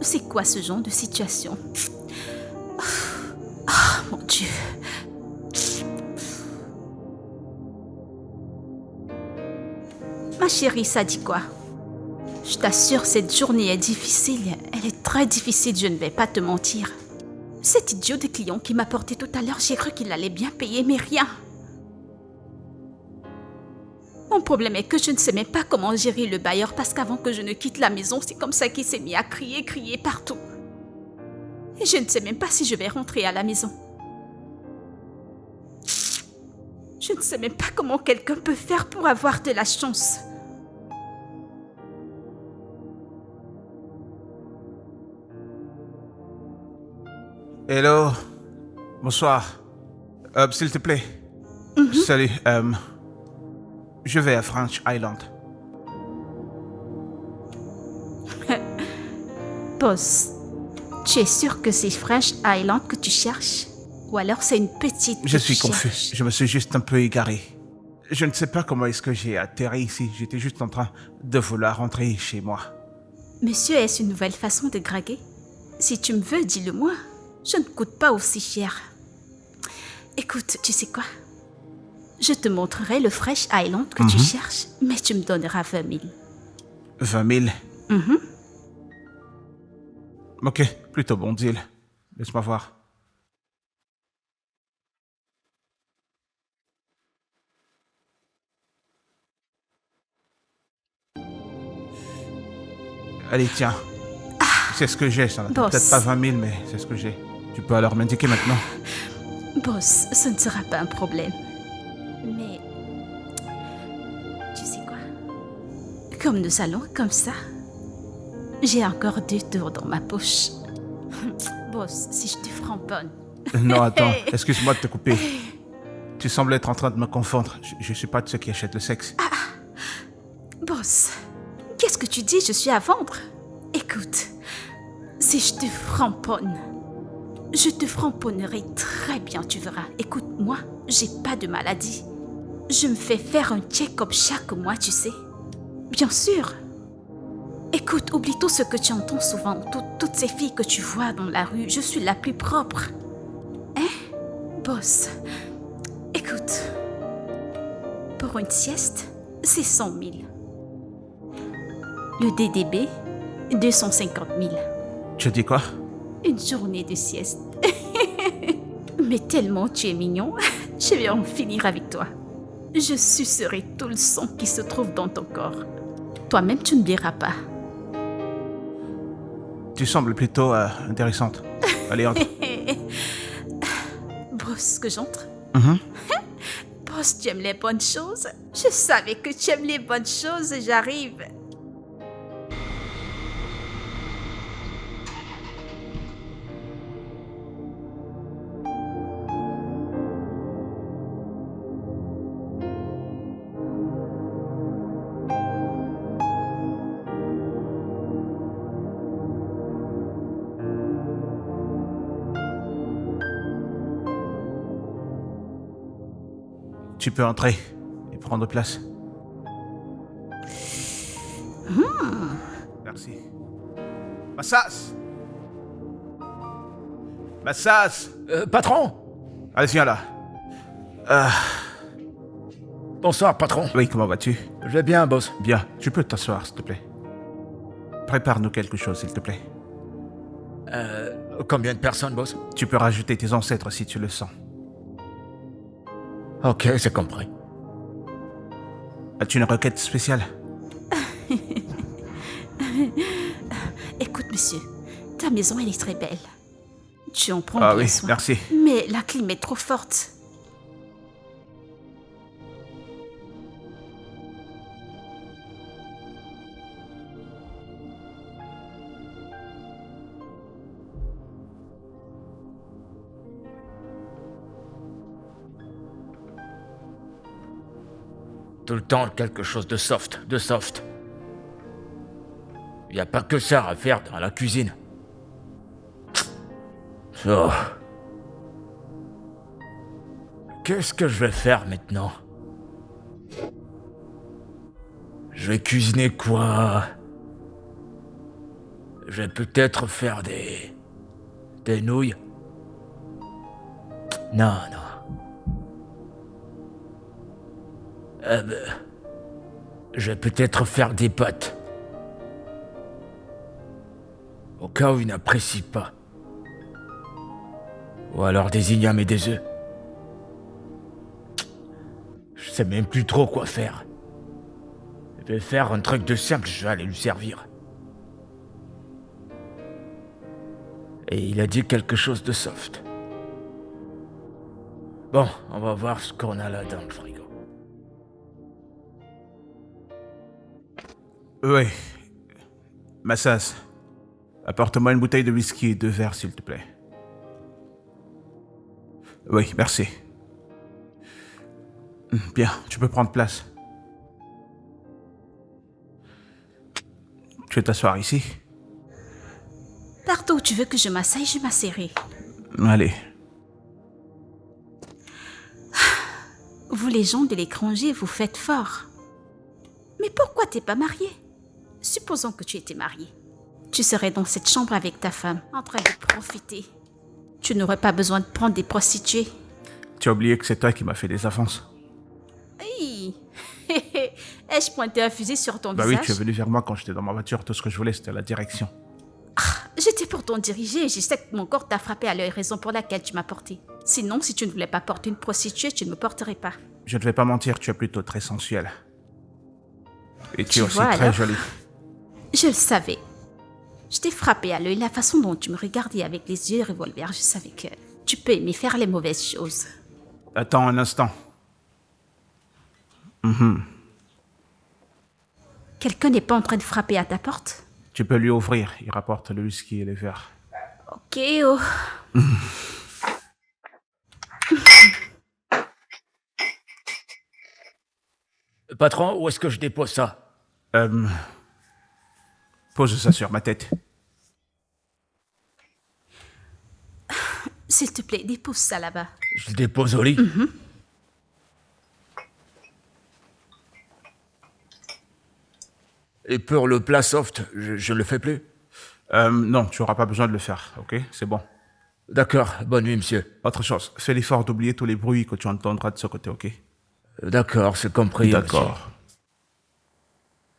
C'est quoi ce genre de situation? Ah, mon Dieu. Ma chérie, ça dit quoi? Je t'assure, cette journée est difficile. Elle est très difficile, je ne vais pas te mentir. Cet idiot de client qui m'a porté tout à l'heure, j'ai cru qu'il allait bien payer, mais rien. Mon problème est que je ne sais même pas comment gérer le bailleur parce qu'avant que je ne quitte la maison, c'est comme ça qu'il s'est mis à crier partout. Et je ne sais même pas si je vais rentrer à la maison. Je ne sais même pas comment quelqu'un peut faire pour avoir de la chance. Hello, bonsoir. S'il te plaît. Salut, je vais à French Island. Boss, tu es sûr que c'est French Island que tu cherches? Ou alors c'est une petite... Je suis confus, je me suis juste un peu égaré. Je ne sais pas comment est-ce que j'ai atterri ici, j'étais juste en train de vouloir rentrer chez moi. Monsieur, est-ce une nouvelle façon de draguer? Si tu me veux, dis-le-moi. Je ne coûte pas aussi cher. Écoute, tu sais quoi? Je te montrerai le Fresh Island que tu cherches, mais tu me donneras 20 000. 20 000? Ok, plutôt bon deal. Laisse-moi voir. Allez, tiens. C'est ce que j'ai, ça n'a Boss. peut-être pas 20 000, mais c'est ce que j'ai. Tu peux alors m'indiquer maintenant. Boss, ce ne sera pas un problème. Mais... tu sais quoi? Comme nous allons comme ça, j'ai encore 2 tours dans ma poche. Boss, si je te framponne... Non, attends, excuse-moi de te couper. Tu sembles être en train de me confondre. Je ne suis pas de ceux qui achètent le sexe. Boss, qu'est-ce que tu dis? Je suis à vendre. Écoute, si je te framponne, je te framponnerai très bien, tu verras. Écoute, moi, j'ai pas de maladie. Je me fais faire un check-up chaque mois, tu sais. Bien sûr. Écoute, oublie tout ce que tu entends souvent, toutes ces filles que tu vois dans la rue. Je suis la plus propre. Hein, boss? Écoute, pour une sieste, c'est 100 000. Le DDB, 250 000. Tu dis quoi? Une journée de sieste. Mais tellement tu es mignon, je vais en finir avec toi. Je sucerai tout le sang qui se trouve dans ton corps. Toi-même, tu ne verras pas. Tu sembles plutôt intéressante. Allez, entre. Boss, que j'entre? Boss, tu aimes les bonnes choses? Je savais que tu aimes les bonnes choses, j'arrive. Tu peux entrer et prendre place. Merci. Massas! Massas! Patron! Allez, viens là. Bonsoir, patron. Oui, comment vas-tu? Je vais bien, boss. Bien, tu peux t'asseoir, s'il te plaît. Prépare-nous quelque chose, s'il te plaît. Combien de personnes, boss? Tu peux rajouter tes ancêtres si tu le sens. Ok, c'est compris. As-tu une requête spéciale? Écoute, monsieur, ta maison, elle est très belle. Tu en prends Ah bien oui, soin. merci. Mais la clim est trop forte. Tout le temps, quelque chose de soft, de soft. Y a pas que ça à faire dans la cuisine. Oh. Qu'est-ce que je vais faire maintenant? Je vais cuisiner quoi? Je vais peut-être faire des nouilles. Non, non. Je vais peut-être faire des pâtes. Au cas où il n'apprécie pas. Ou alors des ignames et des œufs. Je sais même plus trop quoi faire. Je vais faire un truc de simple, je vais aller lui servir. Et il a dit quelque chose de soft. Bon, on va voir ce qu'on a là dans le frigo. Oui. Massas, apporte-moi une bouteille de whisky et 2 verres, s'il te plaît. Oui, merci. Bien, tu peux prendre place. Tu veux t'asseoir ici? Partout où tu veux que je m'asseye, je m'asserai. Allez. Vous les gens de l'étranger, vous faites fort. Mais pourquoi t'es pas marié? Supposons que tu étais marié. Tu serais dans cette chambre avec ta femme, en train de profiter. Tu n'aurais pas besoin de prendre des prostituées. Tu as oublié que c'est toi qui m'as fait des avances. Hey. Ai-je pointé un fusil sur ton Bah visage? oui, tu es venu vers moi quand j'étais dans ma voiture. Tout ce que je voulais, c'était la direction. J'étais pourtant dirigée et je sais que mon corps t'a frappé à l'œil, raison pour laquelle tu m'as porté. Sinon, si tu ne voulais pas porter une prostituée, tu ne me porterais pas. Je ne vais pas mentir, tu es plutôt très sensuelle. Et tu es aussi vois, très alors jolie. Je le savais. Je t'ai frappé à l'œil, la façon dont tu me regardais avec les yeux revolver, je savais que tu peux aimer faire les mauvaises choses. Attends un instant. Quelqu'un n'est pas en train de frapper à ta porte? Tu peux lui ouvrir, il rapporte le whisky et les verres. Ok, oh. Patron, où est-ce que je dépose ça? Pose ça sur ma tête. S'il te plaît, dépose ça là-bas. Je le dépose au lit. Et pour le plat soft, je le fais plus? Non, tu n'auras pas besoin de le faire, ok? C'est bon. D'accord, bonne nuit, monsieur. Autre chose, fais l'effort d'oublier tous les bruits que tu entendras de ce côté, ok? D'accord, c'est compris. D'accord. Monsieur.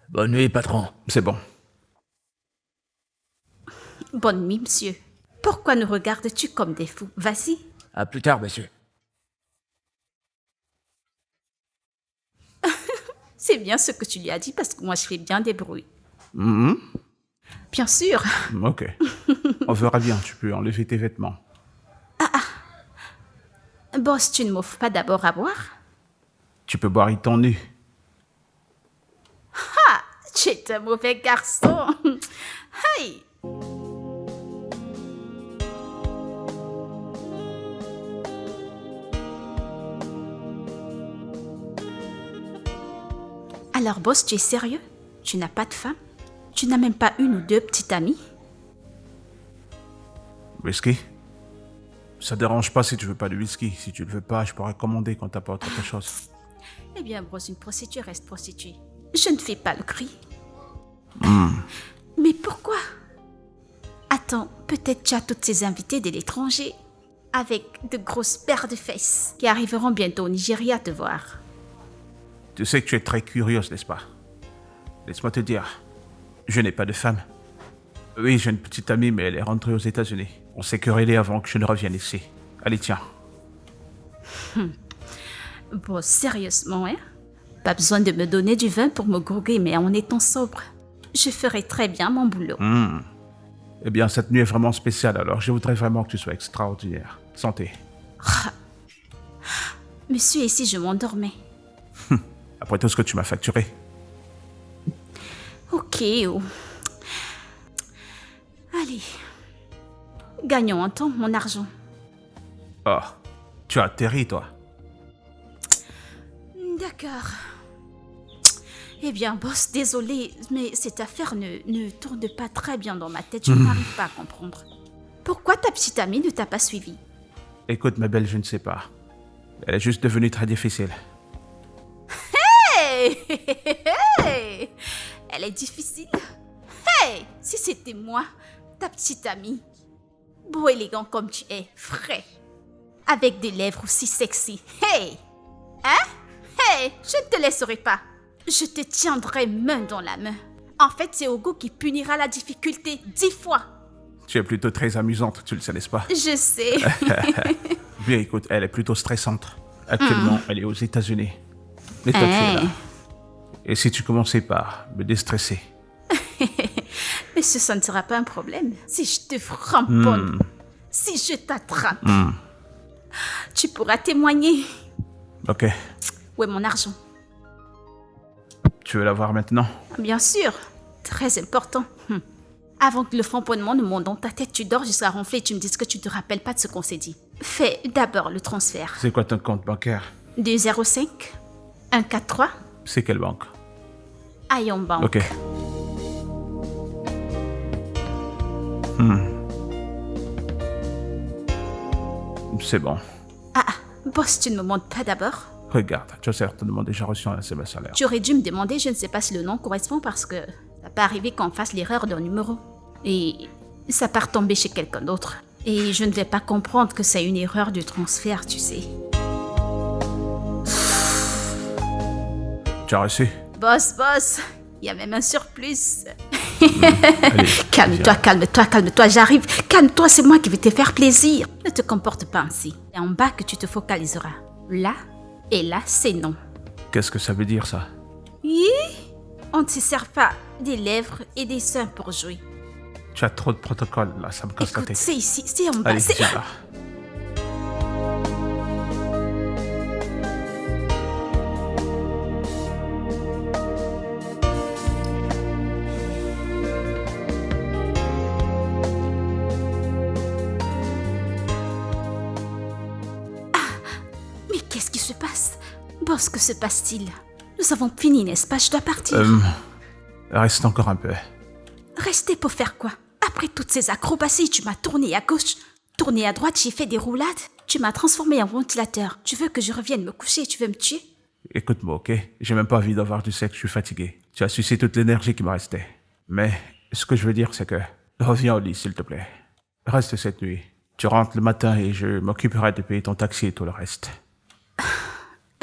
Bonne nuit, patron. C'est bon. Bonne nuit, monsieur. Pourquoi nous regardes-tu comme des fous? Vas-y. À plus tard, monsieur. C'est bien ce que tu lui as dit parce que moi je fais bien des bruits. Bien sûr. Ok. On verra bien, tu peux enlever tes vêtements. Boss, tu ne m'offres pas d'abord à boire? Tu peux boire étant nu. Tu es un mauvais garçon. Hey! Alors, boss, tu es sérieux? Tu n'as pas de femme? Tu n'as même pas une ou deux petites amies? Whisky? Ça dérange pas si tu veux pas de whisky. Si tu le veux pas, je pourrais commander quand t'as pas autre chose. Eh bien, boss, une prostituée reste prostituée. Je ne fais pas le cri. Mais pourquoi? Attends, peut-être tu as toutes ces invités de l'étranger avec de grosses paires de fesses qui arriveront bientôt au Nigeria te voir. Tu sais que tu es très curieuse, n'est-ce pas? Laisse-moi te dire, je n'ai pas de femme. Oui, j'ai une petite amie, mais elle est rentrée aux États-Unis. On s'est querellé avant que je ne revienne ici. Allez, tiens. Bon, sérieusement, hein? Pas besoin de me donner du vin pour me grouiller, mais en étant sobre, je ferai très bien mon boulot. Eh bien, cette nuit est vraiment spéciale, alors je voudrais vraiment que tu sois extraordinaire. Santé. Monsieur, ici, je m'endormais. Après tout ce que tu m'as facturé. Ok, oh. Allez. Gagnons un temps, mon argent. Oh, tu as atterri, toi. D'accord. Eh bien, boss, désolé, mais cette affaire ne tourne pas très bien dans ma tête. Je n'arrive pas à comprendre. Pourquoi ta petite amie ne t'a pas suivi? Écoute, ma belle, je ne sais pas. Elle est juste devenue très difficile. Hey! Elle est difficile. Hey, si c'était moi, ta petite amie, beau élégant comme tu es, frais, avec des lèvres aussi sexy. Hey! Hein? Hey! Je ne te laisserai pas. Je te tiendrai main dans la main. En fait, c'est Ogo qui punira la difficulté 10 fois. Tu es plutôt très amusante, tu le sais, n'est-ce pas? Je sais. Bien, écoute, elle est plutôt stressante. Actuellement, elle est aux États-Unis. Mais toi, tu es là. Et si tu commençais par me déstresser? Mais ça ne sera pas un problème. Si je te framponne, si je t'attrape, tu pourras témoigner. Ok. Où est mon argent? Tu veux la voir maintenant? Bien sûr. Très important. Avant que le framponnement ne monte dans ta tête, tu dors jusqu'à ronfler et tu me dises que tu ne te rappelles pas de ce qu'on s'est dit. Fais d'abord le transfert. C'est quoi ton compte bancaire? 205 143 C'est quelle banque? Ion Bank. Ok. C'est bon. Ah, boss, tu ne me montres pas d'abord? Regarde, tu as certainement déjà reçu un SMS salaire. Tu aurais dû me demander, je ne sais pas si le nom correspond parce que ça peut arriver qu'on fasse l'erreur d'un numéro. Et ça part tomber chez quelqu'un d'autre. Et je ne vais pas comprendre que c'est une erreur de transfert, tu sais. Tu as reçu? Boss, il y a même un surplus. Allez, Calme-toi, calme-toi, calme-toi, j'arrive. Calme-toi, c'est moi qui vais te faire plaisir. Ne te comporte pas ainsi. C'est en bas que tu te focaliseras. Là et là, c'est non. Qu'est-ce que ça veut dire, ça? Oui, on ne se sert pas des lèvres et des seins pour jouer. Tu as trop de protocoles, là, ça me casse la Écoute, tête. c'est ici, c'est en bas. Allez, c'est... viens là. Mais qu'est-ce qui se passe? Boss, que se passe-t-il? Nous avons fini, n'est-ce pas? Je dois partir. Reste encore un peu. Rester pour faire quoi? Après toutes ces acrobaties, tu m'as tourné à gauche, tourné à droite, j'ai fait des roulades. Tu m'as transformé en ventilateur. Tu veux que je revienne me coucher? Tu veux me tuer? Écoute-moi, ok? J'ai même pas envie d'avoir du sexe, je suis fatigué. Tu as sucé toute l'énergie qui me restait. Mais ce que je veux dire, c'est que... Reviens au lit, s'il te plaît. Reste cette nuit. Tu rentres le matin et je m'occuperai de payer ton taxi et tout le reste.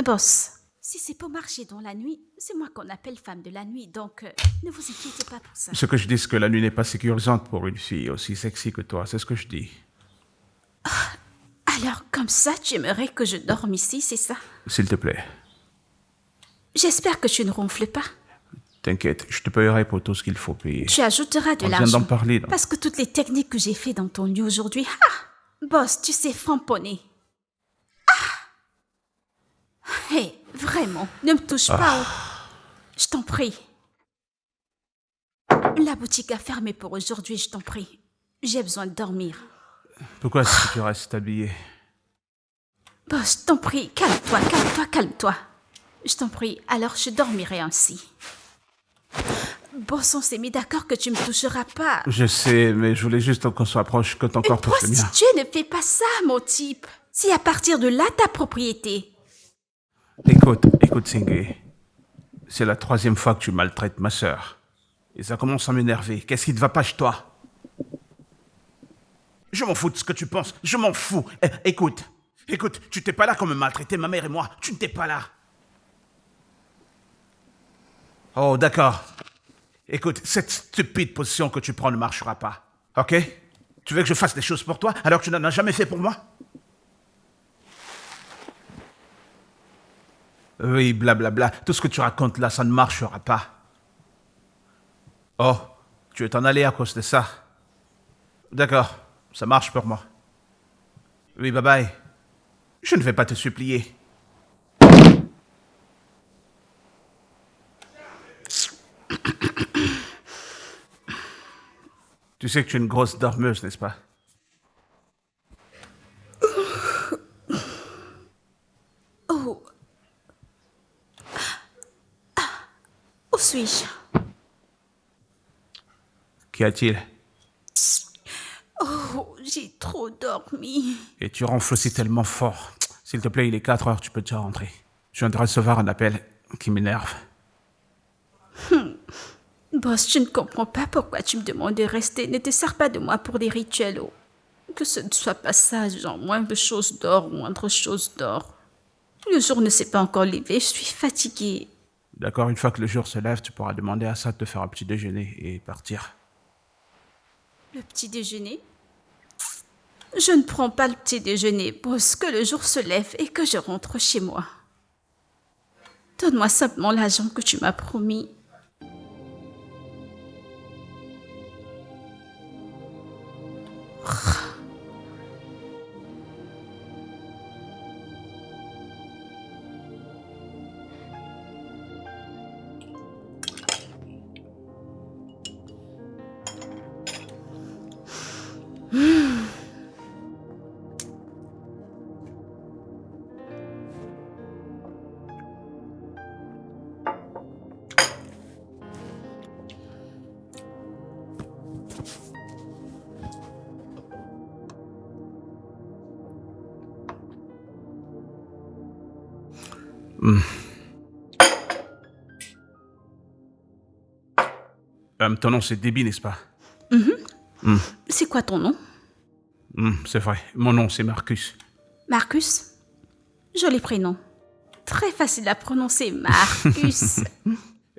Boss, si c'est pour marcher dans la nuit, c'est moi qu'on appelle femme de la nuit, donc ne vous inquiétez pas pour ça. Ce que je dis, c'est que la nuit n'est pas sécurisante pour une fille aussi sexy que toi, c'est ce que je dis. Alors, comme ça, tu aimerais que je dorme ici, c'est ça? S'il te plaît. J'espère que tu ne ronfles pas. T'inquiète, je te payerai pour tout ce qu'il faut payer. Tu ajouteras de On vient l'argent. d'en parler, non? Parce que toutes les techniques que j'ai fait dans ton lit aujourd'hui, boss, tu sais framponner. Hé, vraiment, ne me touche pas. Je t'en prie. La boutique a fermé pour aujourd'hui, je t'en prie. J'ai besoin de dormir. Pourquoi est-ce que tu restes habillé? Boss, je t'en prie, calme-toi, calme-toi, calme-toi. Je t'en prie, alors je dormirai ainsi. Boss, on s'est mis d'accord que tu me toucheras pas. Je sais, mais je voulais juste qu'on soit proche, que ton corps Une touche le mien. prostituée ne fait pas ça, mon type. C'est à partir de là ta propriété. Écoute, Singé. C'est la 3e fois que tu maltraites ma sœur. Et ça commence à m'énerver. Qu'est-ce qui ne va pas chez toi? Je m'en fous de ce que tu penses. Je m'en fous. Écoute, tu t'es pas là comme me maltraiter ma mère et moi. Tu ne t'es pas là. Oh, d'accord. Écoute, cette stupide position que tu prends ne marchera pas. Ok? Tu veux que je fasse des choses pour toi alors que tu n'en as jamais fait pour moi? Oui, blablabla. Tout ce que tu racontes là, ça ne marchera pas. Oh, tu veux t'en aller à cause de ça? D'accord, ça marche pour moi. Oui, bye bye. Je ne vais pas te supplier. Tu sais que tu es une grosse dormeuse, n'est-ce pas? Oh. Où suis-je? Qu'y a-t-il? Oh, j'ai trop dormi. Et tu ronfles aussi tellement fort. S'il te plaît, il est 4 heures, tu peux déjà rentrer. Je viens de recevoir un appel qui m'énerve. Boss, je ne comprends pas pourquoi tu me demandes de rester. Ne te sers pas de moi pour des rituels. Oh. Que ce ne soit pas ça, genre moindre chose d'or ou moindre chose d'or. Le jour ne s'est pas encore levé, je suis fatiguée. D'accord, une fois que le jour se lève, tu pourras demander à ça de te faire un petit déjeuner et partir. Le petit déjeuner? Je ne prends pas le petit déjeuner, boss, que le jour se lève et que je rentre chez moi. Donne-moi simplement l'argent que tu m'as promis. Ton nom, c'est Debbie, n'est-ce pas? C'est quoi ton nom? C'est vrai. Mon nom, c'est Marcus. Marcus? Joli prénom. Très facile à prononcer, Marcus.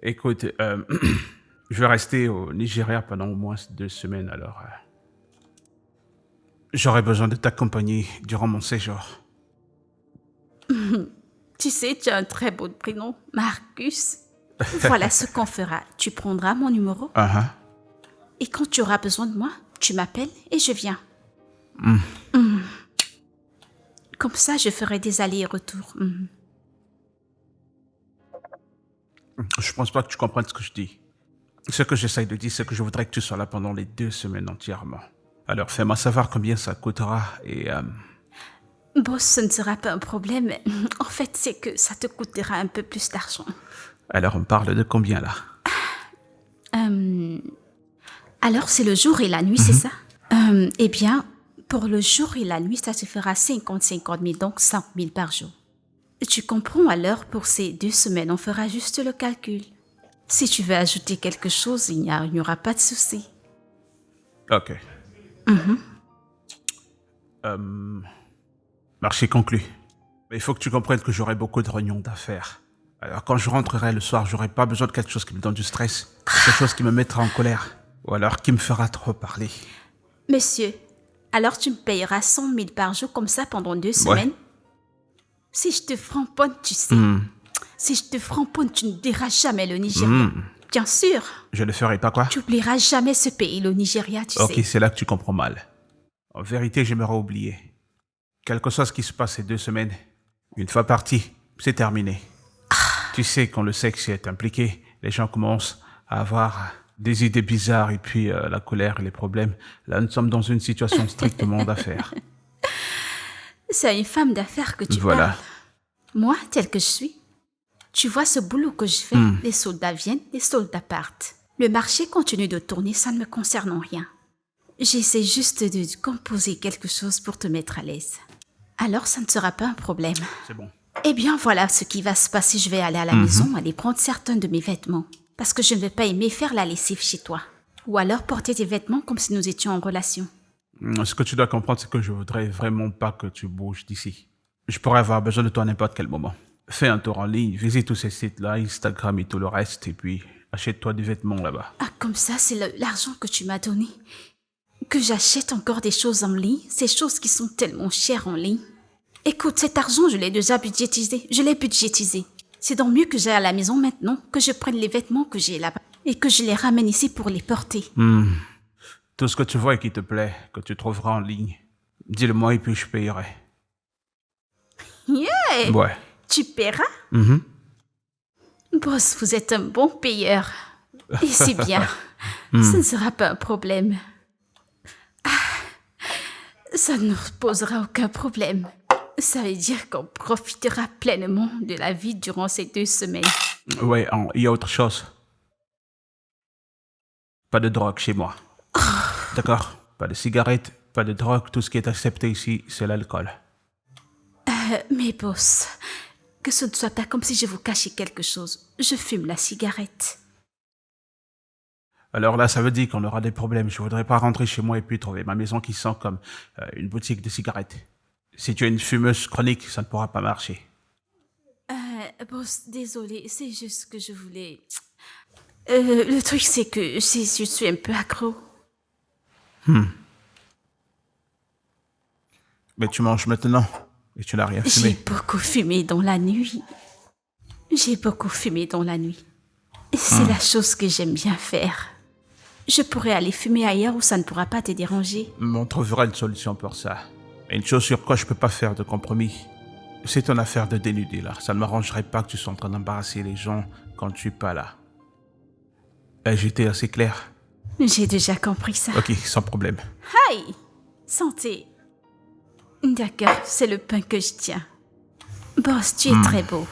Écoute, je vais rester au Nigeria pendant au moins 2 semaines, alors... j'aurai besoin de ta compagnie durant mon séjour. Tu sais, tu as un très beau prénom, Marcus. Voilà ce qu'on fera. Tu prendras mon numéro et quand tu auras besoin de moi, tu m'appelles et je viens. Comme ça, je ferai des allers-retours. Je pense pas que tu comprennes ce que je dis. Ce que j'essaye de dire, c'est que je voudrais que tu sois là pendant les 2 semaines entièrement. Alors, fais-moi savoir combien ça coûtera et... Boss, ce ne sera pas un problème. En fait, c'est que ça te coûtera un peu plus d'argent. Alors, on parle de combien, là? Alors, c'est le jour et la nuit, c'est ça? Eh bien, pour le jour et la nuit, ça te fera 50 000, donc 5 000 par jour. Tu comprends, alors, pour ces 2 semaines, on fera juste le calcul. Si tu veux ajouter quelque chose, il n'y aura pas de souci. Ok. Marché conclu. Mais il faut que tu comprennes que j'aurai beaucoup de réunions d'affaires. Alors quand je rentrerai le soir, j'aurai pas besoin de quelque chose qui me donne du stress. Quelque chose qui me mettra en colère. Ou alors qui me fera trop parler. Monsieur, alors tu me payeras 100 000 par jour comme ça pendant 2 semaines? Si je te framponne, tu sais. Si je te framponne, tu ne diras jamais le Nigeria. Bien sûr. Je ne ferai pas quoi? Tu n'oublieras jamais ce pays, le Nigeria, tu sais. Ok, c'est là que tu comprends mal. En vérité, j'aimerais oublier. Quel que soit ce qui se passe ces 2 semaines, une fois parti, c'est terminé. Tu sais, quand le sexe est impliqué, les gens commencent à avoir des idées bizarres et puis la colère et les problèmes. Là, nous sommes dans une situation strictement d'affaires. C'est à une femme d'affaires que tu Voilà. parles. Moi, telle que je suis. Tu vois ce boulot que je fais, les soldats viennent, les soldats partent. Le marché continue de tourner, ça ne me concerne en rien. J'essaie juste de composer quelque chose pour te mettre à l'aise. Alors, ça ne sera pas un problème. C'est bon. Eh bien, voilà ce qui va se passer. Je vais aller à la maison, aller prendre certains de mes vêtements. Parce que je ne vais pas aimer faire la lessive chez toi. Ou alors porter tes vêtements comme si nous étions en relation. Ce que tu dois comprendre, c'est que je voudrais vraiment pas que tu bouges d'ici. Je pourrais avoir besoin de toi à n'importe quel moment. Fais un tour en ligne, visite tous ces sites-là, Instagram et tout le reste, et puis achète-toi des vêtements là-bas. Ah, comme ça, c'est l'argent que tu m'as donné. Que j'achète encore des choses en ligne, ces choses qui sont tellement chères en ligne. Écoute, cet argent, je l'ai déjà budgétisé. C'est donc mieux que j'aille à la maison maintenant, que je prenne les vêtements que j'ai là-bas et que je les ramène ici pour les porter. Tout ce que tu vois et qui te plaît, que tu trouveras en ligne, dis-le-moi et puis je payerai. Yeah! Ouais. Tu paieras? Boss, vous êtes un bon payeur. Et c'est bien. Ça ne sera pas un problème. Ça ne nous posera aucun problème. Ça veut dire qu'on profitera pleinement de la vie durant ces 2 semaines. Ouais, il y a autre chose. Pas de drogue chez moi. D'accord? Pas de cigarettes, pas de drogue. Tout ce qui est accepté ici, c'est l'alcool. Mais boss, que ce ne soit pas comme si je vous cachais quelque chose. Je fume la cigarette. Alors là, ça veut dire qu'on aura des problèmes. Je voudrais pas rentrer chez moi et puis trouver ma maison qui sent comme une boutique de cigarettes. Si tu es une fumeuse chronique, ça ne pourra pas marcher. Boss, désolé, c'est juste que je voulais... le truc, c'est que je suis un peu accro. Mais tu manges maintenant et tu n'as rien J'ai fumé. beaucoup fumé dans la nuit. C'est la chose que j'aime bien faire. Je pourrais aller fumer ailleurs où ça ne pourra pas te déranger. On trouvera une solution pour ça. Mais une chose sur quoi je peux pas faire de compromis, c'est ton affaire de dénudé là. Ça ne m'arrangerait pas que tu sois en train d'embarrasser les gens quand je suis pas là. J'étais assez clair. J'ai déjà compris ça. Ok, sans problème. Aïe! Santé. D'accord, c'est le pain que je tiens. Boss, tu es très beau.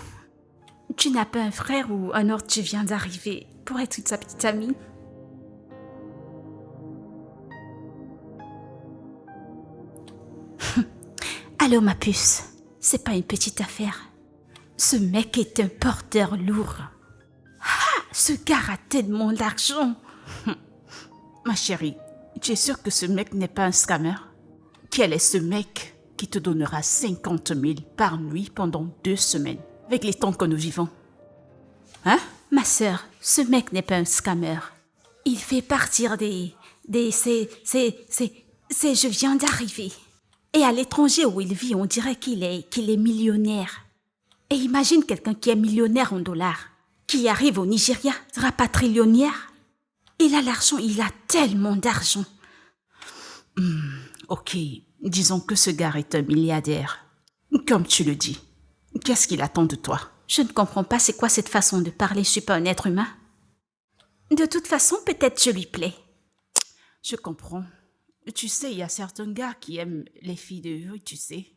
Tu n'as pas un frère ou un autre tu viens d'arriver pour être sa petite amie? Allô, ma puce. C'est pas une petite affaire. Ce mec est un porteur lourd. Ah, ce gars a tellement d'argent. Ma chérie, tu es sûre que ce mec n'est pas un scammer? Quel est ce mec qui te donnera 50 000 par nuit pendant 2 semaines, avec les temps que nous vivons? Hein? Ma sœur, ce mec n'est pas un scammer. Il fait partir je viens d'arriver. Et à l'étranger où il vit, on dirait qu'il est millionnaire. Et imagine quelqu'un qui est millionnaire en dollars, qui arrive au Nigeria, rapatrillionnaire. Il a l'argent, il a tellement d'argent. Ok, disons que ce gars est un milliardaire. Comme tu le dis, qu'est-ce qu'il attend de toi? Je ne comprends pas c'est quoi cette façon de parler, je suis pas un être humain. De toute façon, peut-être je lui plais. Je comprends. Tu sais, il y a certains gars qui aiment les filles de rue, tu sais.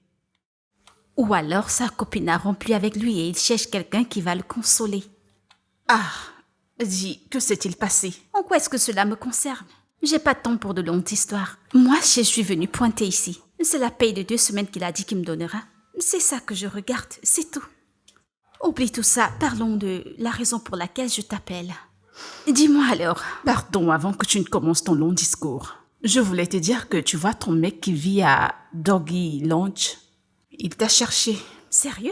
Ou alors sa copine a rompu avec lui et il cherche quelqu'un qui va le consoler. Ah, dis, que s'est-il passé? En quoi est-ce que cela me concerne? J'ai pas de temps pour de longues histoires. Moi, je suis venue pointer ici. C'est la paye de 2 semaines qu'il a dit qu'il me donnera. C'est ça que je regarde, c'est tout. Oublie tout ça, parlons de la raison pour laquelle je t'appelle. Dis-moi alors. Pardon, avant que tu ne commences ton long discours. Je voulais te dire que tu vois ton mec qui vit à Doggy Lounge. Il t'a cherché. Sérieux?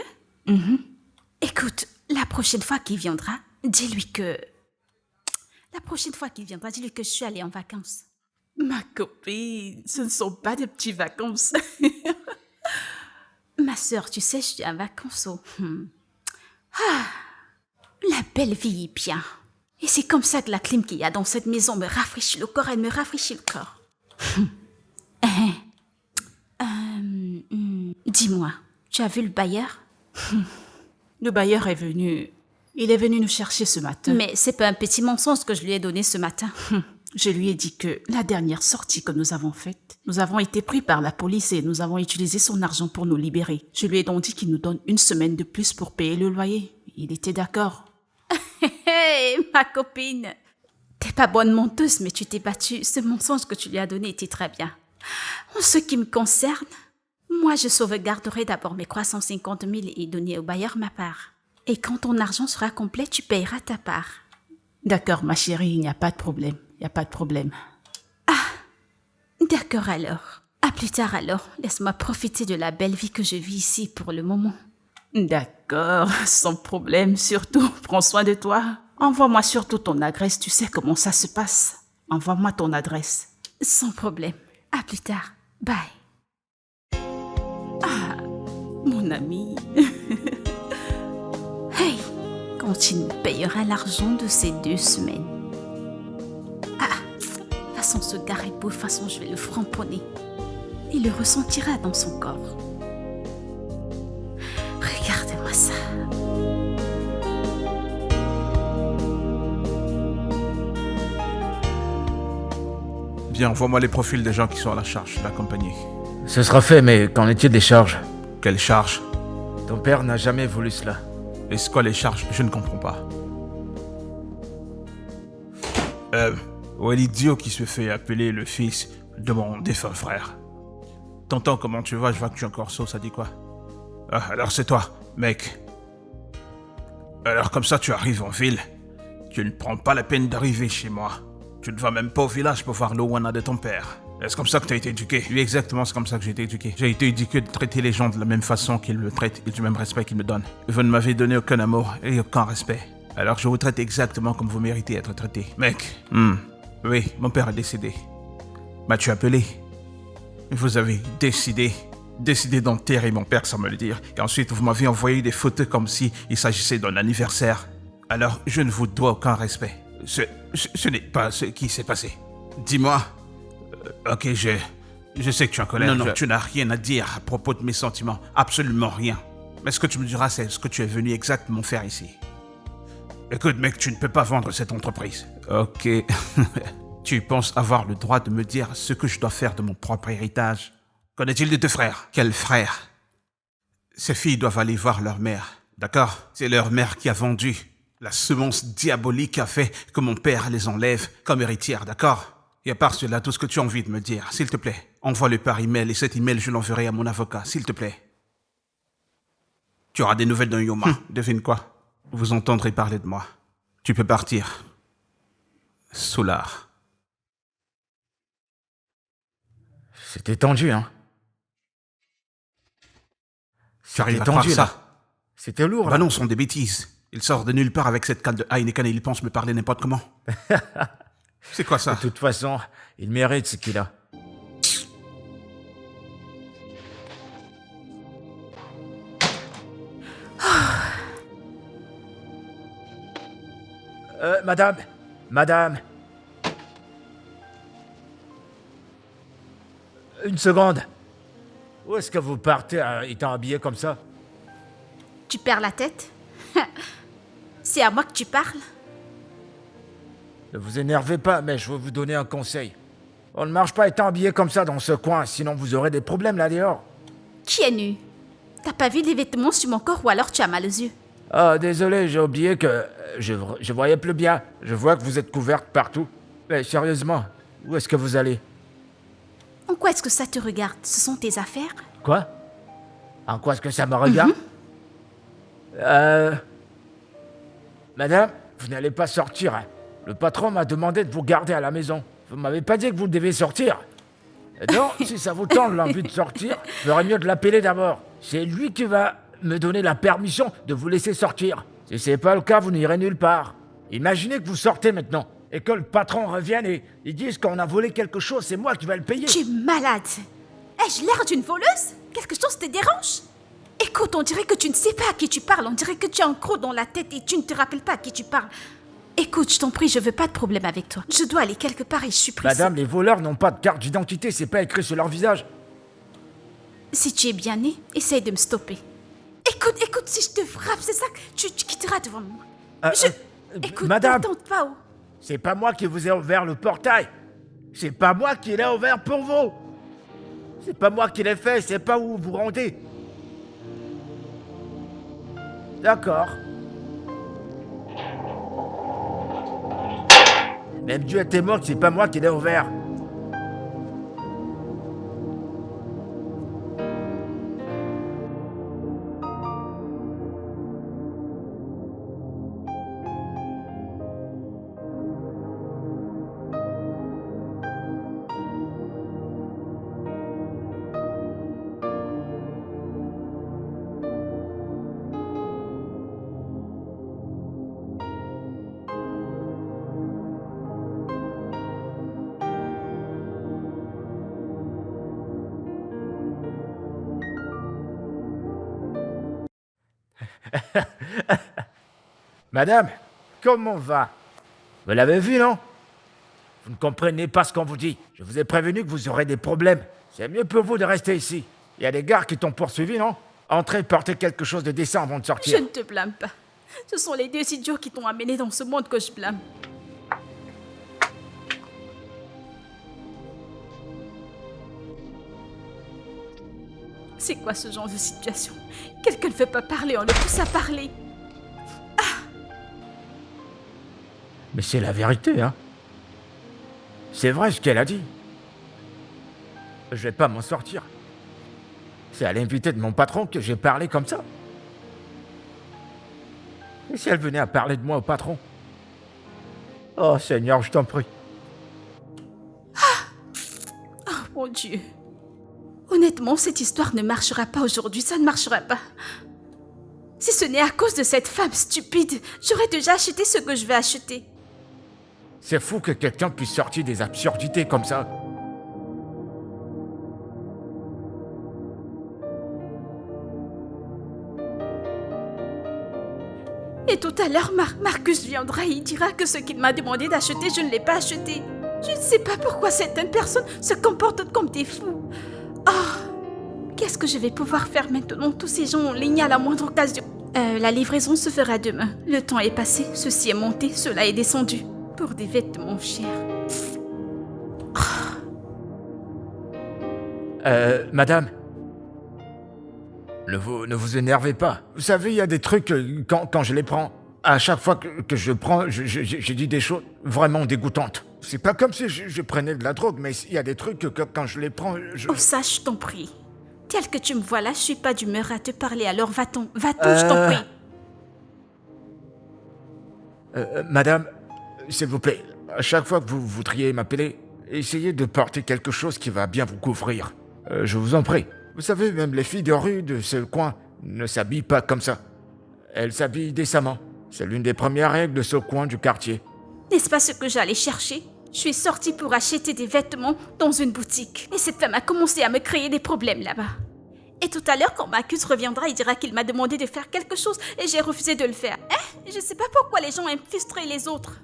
Écoute, la prochaine fois qu'il viendra, dis-lui que je suis allée en vacances. Ma copine, ce ne sont pas de petites vacances. Ma sœur, tu sais, je suis en vacances Ah, la belle vie est bien. Et c'est comme ça que la clim qu'il y a dans cette maison me rafraîchit le corps, elle me rafraîchit le corps. Dis-moi, tu as vu le bailleur? Le bailleur est venu. Il est venu nous chercher ce matin. Mais c'est pas un petit mensonge que je lui ai donné ce matin. Je lui ai dit que la dernière sortie que nous avons faite, nous avons été pris par la police et nous avons utilisé son argent pour nous libérer. Je lui ai donc dit qu'il nous donne 1 semaine de plus pour payer le loyer. Il était d'accord. Hé, ma copine! T'es pas bonne menteuse, mais tu t'es battue. Ce mensonge que tu lui as donné était très bien. En ce qui me concerne, moi je sauvegarderai d'abord mes 350 000 et donner au bailleur ma part. Et quand ton argent sera complet, tu payeras ta part. D'accord, ma chérie, il n'y a pas de problème. Il n'y a pas de problème. D'accord alors. À plus tard alors. Laisse-moi profiter de la belle vie que je vis ici pour le moment. D'accord, sans problème. Surtout, prends soin de toi. Envoie-moi surtout ton adresse. Tu sais comment ça se passe. Envoie-moi ton adresse. Sans problème. À plus tard. Bye. Mon ami. Hey, quand il me payera l'argent de ces 2 semaines. De toute façon, ce gars est beau, de toute façon, je vais le framponner. Il le ressentira dans son corps. Regardez-moi ça. Bien, envoie-moi les profils des gens qui sont à la charge de la compagnie. Ce sera fait, mais qu'en est-il des charges? Quelles charges? Ton père n'a jamais voulu cela. Et c'est quoi les charges? Je ne comprends pas. Où est l'idiot qui se fait appeler le fils de mon défunt frère? Tonton, comment tu vas? Je vois que tu es encore sourd, ça dit quoi? Ah, alors c'est toi, mec. Alors comme ça, tu arrives en ville. Tu ne prends pas la peine d'arriver chez moi. Tu ne vas même pas au village pour voir l'Owana de ton père. Est-ce comme ça que tu as été éduqué? Oui, exactement, c'est comme ça que j'ai été éduqué. J'ai été éduqué de traiter les gens de la même façon qu'ils me traitent et du même respect qu'ils me donnent. Vous ne m'avez donné aucun amour et aucun respect. Alors je vous traite exactement comme vous méritez être traité. Mec, oui, mon père est décédé. M'as-tu appelé? Vous avez décidé d'enterrer mon père sans me le dire. Et ensuite, vous m'avez envoyé des photos comme si il s'agissait d'un anniversaire. Alors, je ne vous dois aucun respect. Ce n'est pas ce qui s'est passé. Dis-moi. Ok, je sais que tu es en colère. Non, tu n'as rien à dire à propos de mes sentiments. Absolument rien. Mais ce que tu me diras, c'est ce que tu es venu exactement faire ici. Écoute, mec, tu ne peux pas vendre cette entreprise. Ok. Tu penses avoir le droit de me dire ce que je dois faire de mon propre héritage? Qu'en est-il de tes frères? Quels frères? Ces filles doivent aller voir leur mère, d'accord? C'est leur mère qui a vendu. La semence diabolique a fait que mon père les enlève comme héritière, d'accord? Et à part cela, tout ce que tu as envie de me dire, s'il te plaît, envoie-le par email et cet email, je l'enverrai à mon avocat, s'il te plaît. Tu auras des nouvelles d'un Yoma. Devine quoi? Vous entendrez parler de moi. Tu peux partir. Solar. C'était tendu, hein? Tu arrives à croire ça? C'était lourd, Bah non, ce sont des bêtises. Il sort de nulle part avec cette canne de Heineken et il pense me parler n'importe comment. C'est quoi ça? De toute façon, il mérite ce qu'il a. Madame. Une seconde. Où est-ce que vous partez étant habillé comme ça? Tu perds la tête? C'est à moi que tu parles? Ne vous énervez pas, mais je veux vous donner un conseil. On ne marche pas étant habillé comme ça dans ce coin, sinon vous aurez des problèmes là dehors. Qui est nu? T'as pas vu les vêtements sur mon corps ou alors tu as mal aux yeux? Ah, désolé, j'ai oublié que je voyais plus bien. Je vois que vous êtes couverte partout. Mais sérieusement, où est-ce que vous allez? En quoi est-ce que ça te regarde? Ce sont tes affaires? Quoi? En quoi est-ce que ça me regarde? Madame, vous n'allez pas sortir, hein. Le patron m'a demandé de vous garder à la maison. Vous m'avez pas dit que vous devez sortir. Donc, si ça vous tente l'envie de sortir, il ferait mieux de l'appeler d'abord. C'est lui qui va me donner la permission de vous laisser sortir. Si c'est pas le cas, vous n'irez nulle part. Imaginez que vous sortez maintenant et que le patron revienne et ils disent qu'on a volé quelque chose, c'est moi qui vais le payer. Tu es malade. Ai-je l'air d'une voleuse? Quelque chose te dérange? Écoute, on dirait que tu ne sais pas à qui tu parles. On dirait que tu as un croc dans la tête et tu ne te rappelles pas à qui tu parles. Écoute, je t'en prie, je veux pas de problème avec toi. Je dois aller quelque part et je suis pressée. Madame, les voleurs n'ont pas de carte d'identité, c'est pas écrit sur leur visage. Si tu es bien né, essaye de me stopper. Écoute, si je te frappe, c'est ça que tu quitteras devant moi. Écoute, madame, ne tente pas. Oh. C'est pas moi qui vous ai ouvert le portail. C'est pas moi qui l'ai ouvert pour vous. C'est pas moi qui l'ai fait, c'est pas où vous rendez. D'accord. Même Dieu est témoin que c'est pas moi qui l'ai ouvert. Madame, comment va? Vous l'avez vu, non? Vous ne comprenez pas ce qu'on vous dit. Je vous ai prévenu que vous aurez des problèmes. C'est mieux pour vous de rester ici. Il y a des gars qui t'ont poursuivi, non? Entrez, portez quelque chose de décent avant de sortir. Je ne te blâme pas. Ce sont les deux idiots qui t'ont amené dans ce monde que je blâme. C'est quoi ce genre de situation? Quelqu'un ne veut pas parler, on le pousse à parler. Mais c'est la vérité, hein. C'est vrai ce qu'elle a dit. Je vais pas m'en sortir. C'est à l'invité de mon patron que j'ai parlé comme ça. Et si elle venait à parler de moi au patron? Oh Seigneur, je t'en prie. Dieu. Honnêtement, cette histoire ne marchera pas aujourd'hui, ça ne marchera pas. Si ce n'est à cause de cette femme stupide, j'aurais déjà acheté ce que je vais acheter. C'est fou que quelqu'un puisse sortir des absurdités comme ça. Et tout à l'heure, Marcus viendra et il dira que ce qu'il m'a demandé d'acheter, je ne l'ai pas acheté. Je ne sais pas pourquoi certaines personnes se comportent comme des fous. Oh, qu'est-ce que je vais pouvoir faire maintenant? Tous ces gens en ligne à la moindre occasion. La livraison se fera demain. Le temps est passé, ceci est monté, cela est descendu. Pour des vêtements chers. Madame, ne vous énervez pas. Vous savez, il y a des trucs, quand je les prends, à chaque fois que je prends, j'ai dit des choses vraiment dégoûtantes. C'est pas comme si je prenais de la drogue, mais il y a des trucs que quand je les prends, Oh, ça, je t'en prie. Tel que tu me vois là, je suis pas d'humeur à te parler, alors va-t'en, je t'en prie. Madame, s'il vous plaît, à chaque fois que vous voudriez m'appeler, essayez de porter quelque chose qui va bien vous couvrir. Je vous en prie. Vous savez, même les filles de rue de ce coin ne s'habillent pas comme ça. Elles s'habillent décemment. C'est l'une des premières règles de ce coin du quartier. N'est-ce pas ce que j'allais chercher? Je suis sortie pour acheter des vêtements dans une boutique. Et cette femme a commencé à me créer des problèmes là-bas. Et tout à l'heure, quand Marcus reviendra, il dira qu'il m'a demandé de faire quelque chose et j'ai refusé de le faire. Je sais pas pourquoi les gens aiment frustrer les autres.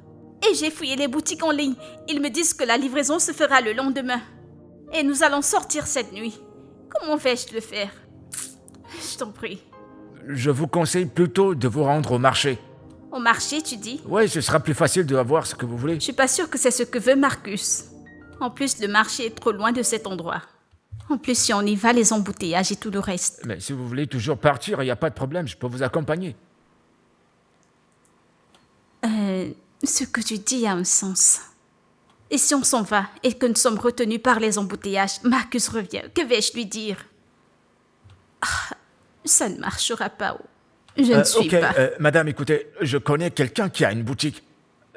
Et j'ai fouillé les boutiques en ligne. Ils me disent que la livraison se fera le lendemain. Et nous allons sortir cette nuit. Comment vais-je le faire? Je t'en prie. Je vous conseille plutôt de vous rendre au marché. Au marché, tu dis? Oui, ce sera plus facile de avoir ce que vous voulez. Je suis pas sûre que c'est ce que veut Marcus. En plus, le marché est trop loin de cet endroit. En plus, si on y va, les embouteillages et tout le reste. Mais si vous voulez toujours partir, il n'y a pas de problème, je peux vous accompagner. Ce que tu dis a un sens. Et si on s'en va et que nous sommes retenus par les embouteillages, Marcus revient, que vais-je lui dire? Ça ne marchera pas. Je ne suis pas. Madame, écoutez, je connais quelqu'un qui a une boutique.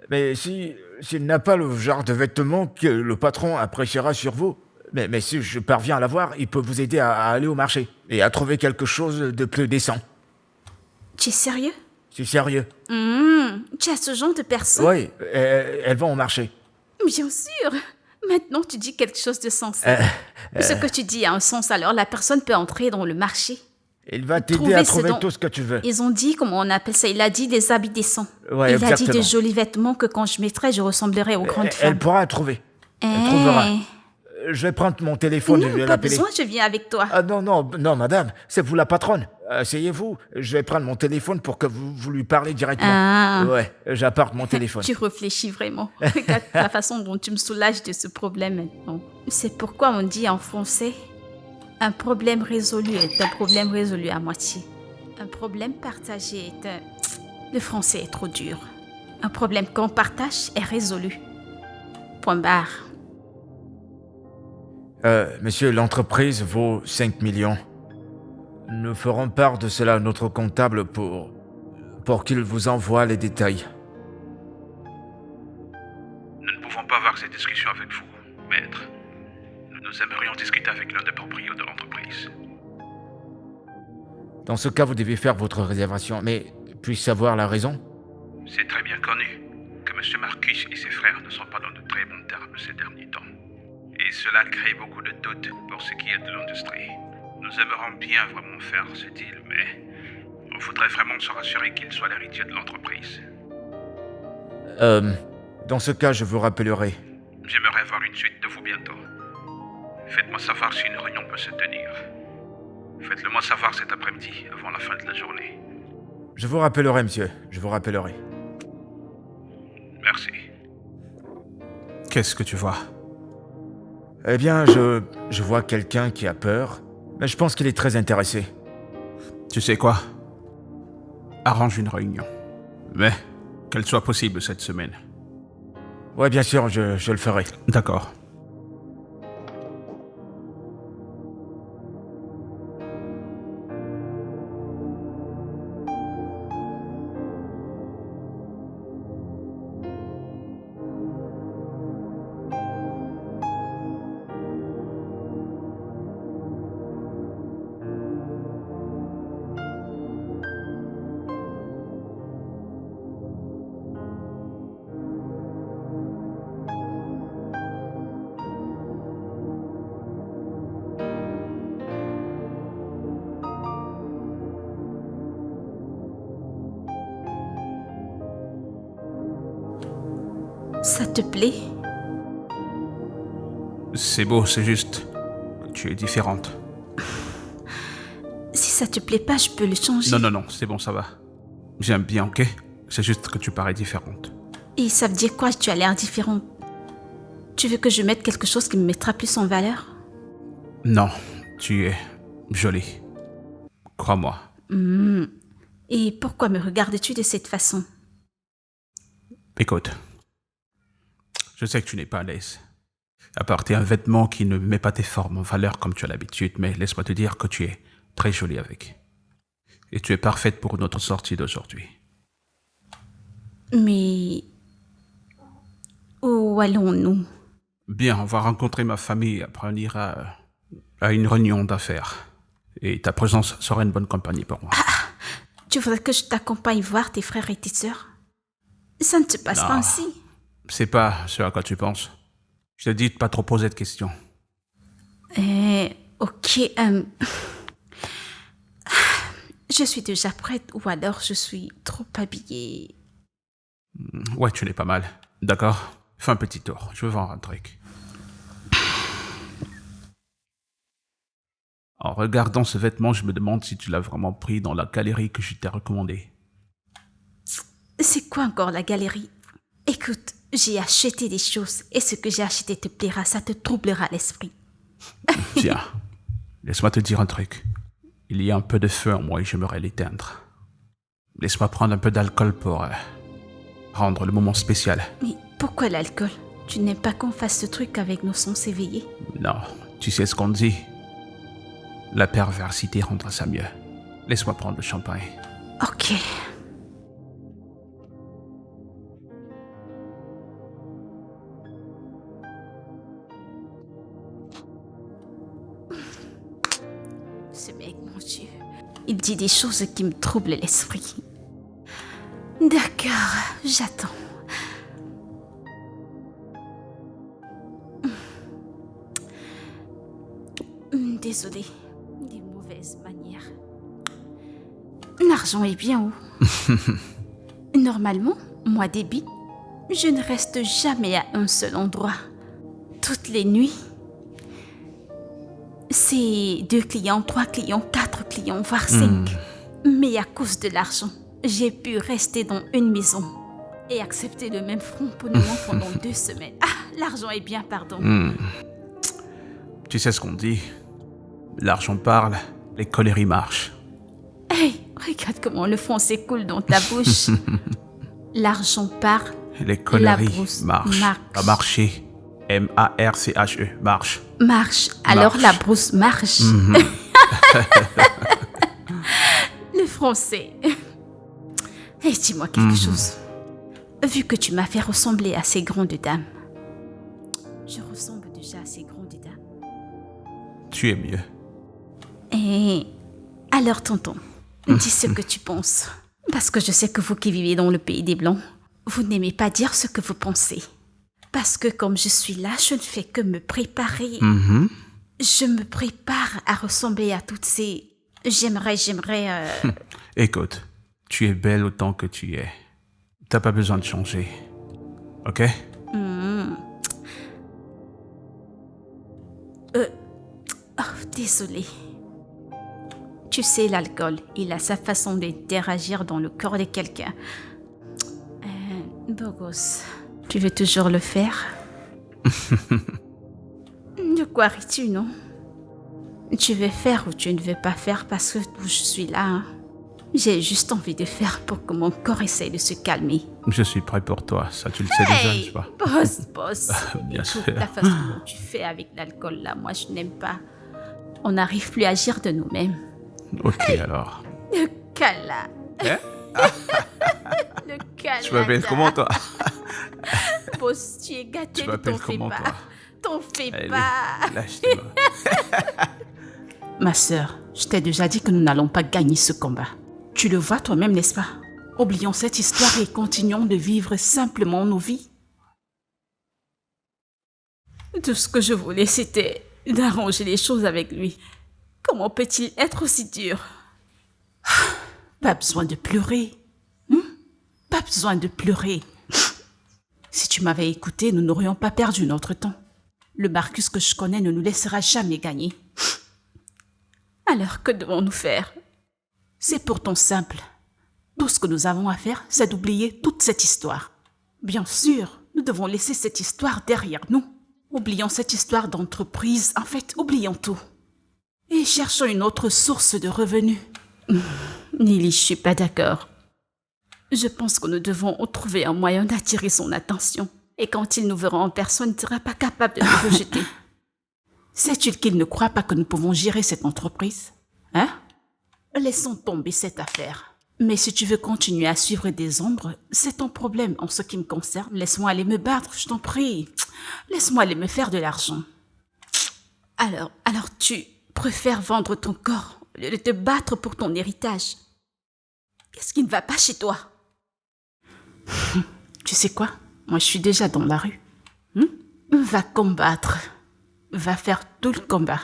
Mais s'il n'a pas le genre de vêtements que le patron appréciera sur vous, mais si je parviens à l'avoir, il peut vous aider à aller au marché et à trouver quelque chose de plus décent. Tu es sérieux? C'est sérieux. Tu as ce genre de personne? Oui, elles vont au marché. Bien sûr. Maintenant, tu dis quelque chose de sensé. Ce que tu dis a un sens, alors la personne peut entrer dans le marché. Il va t'aider à trouver tout ce que tu veux. Ils ont dit, comment on appelle ça? Il a dit des habits décents. Ouais, il a dit des jolis vêtements que quand je mettrai, je ressemblerai aux grandes femmes. Elle pourra trouver. Elle trouvera. Je vais prendre mon téléphone et je vais l'appeler. Non, pas besoin, je viens avec toi. Ah non, madame, c'est vous la patronne. Asseyez-vous, je vais prendre mon téléphone pour que vous lui parlez directement. Ouais, j'apporte mon téléphone. Tu réfléchis vraiment. Regarde la façon dont tu me soulages de ce problème maintenant. C'est pourquoi on dit en français, un problème résolu est un problème résolu à moitié. Un problème partagé est un... Le français est trop dur. Un problème qu'on partage est résolu. Point barre. Monsieur, l'entreprise vaut 5 millions. Nous ferons part de cela à notre comptable pour qu'il vous envoie les détails. Nous ne pouvons pas avoir cette discussion avec vous, maître. Nous aimerions discuter avec l'un des propriétaires de l'entreprise. Dans ce cas, vous devez faire votre réservation, mais puis-je savoir la raison? C'est très bien connu que M. Marcus et ses frères ne sont pas dans de très bons termes ces derniers temps. Et cela crée beaucoup de doutes pour ce qui est de l'industrie. Nous aimerions bien vraiment faire ce deal, mais on voudrait vraiment se rassurer qu'il soit l'héritier de l'entreprise. Dans ce cas, je vous rappellerai. J'aimerais voir une suite de vous bientôt. Faites-moi savoir si une réunion peut se tenir. Faites-le-moi savoir cet après-midi, avant la fin de la journée. Je vous rappellerai, monsieur. Je vous rappellerai. Merci. Qu'est-ce que tu vois? Eh bien, je vois quelqu'un qui a peur, mais je pense qu'il est très intéressé. Tu sais quoi? Arrange une réunion. Mais qu'elle soit possible cette semaine. Ouais, bien sûr, je le ferai. D'accord. Ça te plaît? C'est beau, c'est juste que tu es différente. Si ça te plaît pas, je peux le changer. Non, c'est bon, ça va. J'aime bien, ok? C'est juste que tu parais différente. Et ça veut dire quoi, tu as l'air différente? Tu veux que je mette quelque chose qui me mettra plus en valeur? Non, tu es jolie. Crois-moi. Et pourquoi me regardes-tu de cette façon? Écoute, je sais que tu n'es pas à l'aise. À porter un vêtement qui ne met pas tes formes en valeur comme tu as l'habitude, mais laisse-moi te dire que tu es très jolie avec. Et tu es parfaite pour notre sortie d'aujourd'hui. Mais où allons-nous? Bien, on va rencontrer ma famille, après on ira à une réunion d'affaires. Et ta présence sera une bonne compagnie pour moi. Tu voudrais que je t'accompagne voir tes frères et tes sœurs? Ça ne se passe pas ainsi. C'est pas ce à quoi tu penses. Je te dis de pas trop poser de questions. Ok. Je suis déjà prête ou alors je suis trop habillée. Ouais, tu l'es pas mal. D'accord? Fais un petit tour. Je veux voir un truc. En regardant ce vêtement, je me demande si tu l'as vraiment pris dans la galerie que je t'ai recommandée. C'est quoi encore la galerie? Écoute, j'ai acheté des choses et ce que j'ai acheté te plaira, ça te troublera l'esprit. Tiens, laisse-moi te dire un truc. Il y a un peu de feu en moi et j'aimerais l'éteindre. Laisse-moi prendre un peu d'alcool pour rendre le moment spécial. Mais pourquoi l'alcool? Tu n'aimes pas qu'on fasse ce truc avec nos sens éveillés? Non, tu sais ce qu'on dit. La perversité rendra ça mieux. Laisse-moi prendre le champagne. Ok. Ce mec, mon Dieu, il dit des choses qui me troublent l'esprit. D'accord, j'attends. Désolée, des mauvaises manières. L'argent est bien où? Normalement, moi débit, je ne reste jamais à un seul endroit. Toutes les nuits, c'est 2 clients, 3 clients, 4 clients, voire 5. Mais à cause de l'argent, j'ai pu rester dans une maison et accepter le même framponnement pendant 2 semaines. Ah, l'argent est bien, pardon. Tu sais ce qu'on dit? L'argent parle, les coléries marchent. Hey, regarde comment le français coule dans ta bouche. L'argent parle, Les coléries la brousse marchent. marche. Pas marcher. M-A-R-C-H-E. Marche. Marche. Alors Marche. la brousse marche. Le français. Et dis-moi quelque chose. Vu que tu m'as fait ressembler à ces grandes dames, je ressemble déjà à ces grandes dames. Tu es mieux. Et alors, tonton, dis ce que tu penses. Parce que je sais que vous qui vivez dans le pays des Blancs, vous n'aimez pas dire ce que vous pensez. Parce que comme je suis là, je ne fais que me préparer. Je me prépare à ressembler à toutes ces... J'aimerais... Écoute, tu es belle autant que tu es. T'as pas besoin de changer. Ok? Oh, désolée. Tu sais, l'alcool, il a sa façon d'interagir dans le corps de quelqu'un. Beau gosse, tu veux toujours le faire? De quoi ris-tu, non? Tu veux faire ou tu ne veux pas faire parce que je suis là. Hein? J'ai juste envie de faire pour que mon corps essaye de se calmer. Je suis prêt pour toi, ça tu le sais déjà, n'est-ce pas? Boss. Bien Écoute, sûr. la façon dont tu fais avec l'alcool, là, moi, je n'aime pas. On n'arrive plus à agir de nous-mêmes. Ok, alors. Le cala. Hein? Le cala. Tu m'appelles comment, toi? Boss, tu es gâté, Tu ne m'appelles t'en fais comment, pas. toi? T'en fais Allez, pas. lâche tes mains. Ma sœur, je t'ai déjà dit que nous n'allons pas gagner ce combat. Tu le vois toi-même, n'est-ce pas? Oublions cette histoire et continuons de vivre simplement nos vies. Tout ce que je voulais, c'était d'arranger les choses avec lui. Comment peut-il être aussi dur? Pas besoin de pleurer. Pas besoin de pleurer. Si tu m'avais écouté, nous n'aurions pas perdu notre temps. Le Marcus que je connais ne nous laissera jamais gagner. Alors que devons-nous faire? C'est pourtant simple. Tout ce que nous avons à faire, c'est d'oublier toute cette histoire. Bien sûr, nous devons laisser cette histoire derrière nous. Oublions cette histoire d'entreprise, en fait, oublions tout. Et cherchons une autre source de revenus. Lily, je suis pas d'accord. Je pense que nous devons trouver un moyen d'attirer son attention. Et quand il nous verra en personne, il ne sera pas capable de nous rejeter. Sais-tu qu'il ne croit pas que nous pouvons gérer cette entreprise? Hein? Laissons tomber cette affaire. Mais si tu veux continuer à suivre des ombres, c'est ton problème en ce qui me concerne. Laisse-moi aller me battre, je t'en prie. Laisse-moi aller me faire de l'argent. Alors tu préfères vendre ton corps au lieu de te battre pour ton héritage. Qu'est-ce qui ne va pas chez toi? Tu sais quoi? Moi, je suis déjà dans la rue. Va combattre. Va faire tout le combat.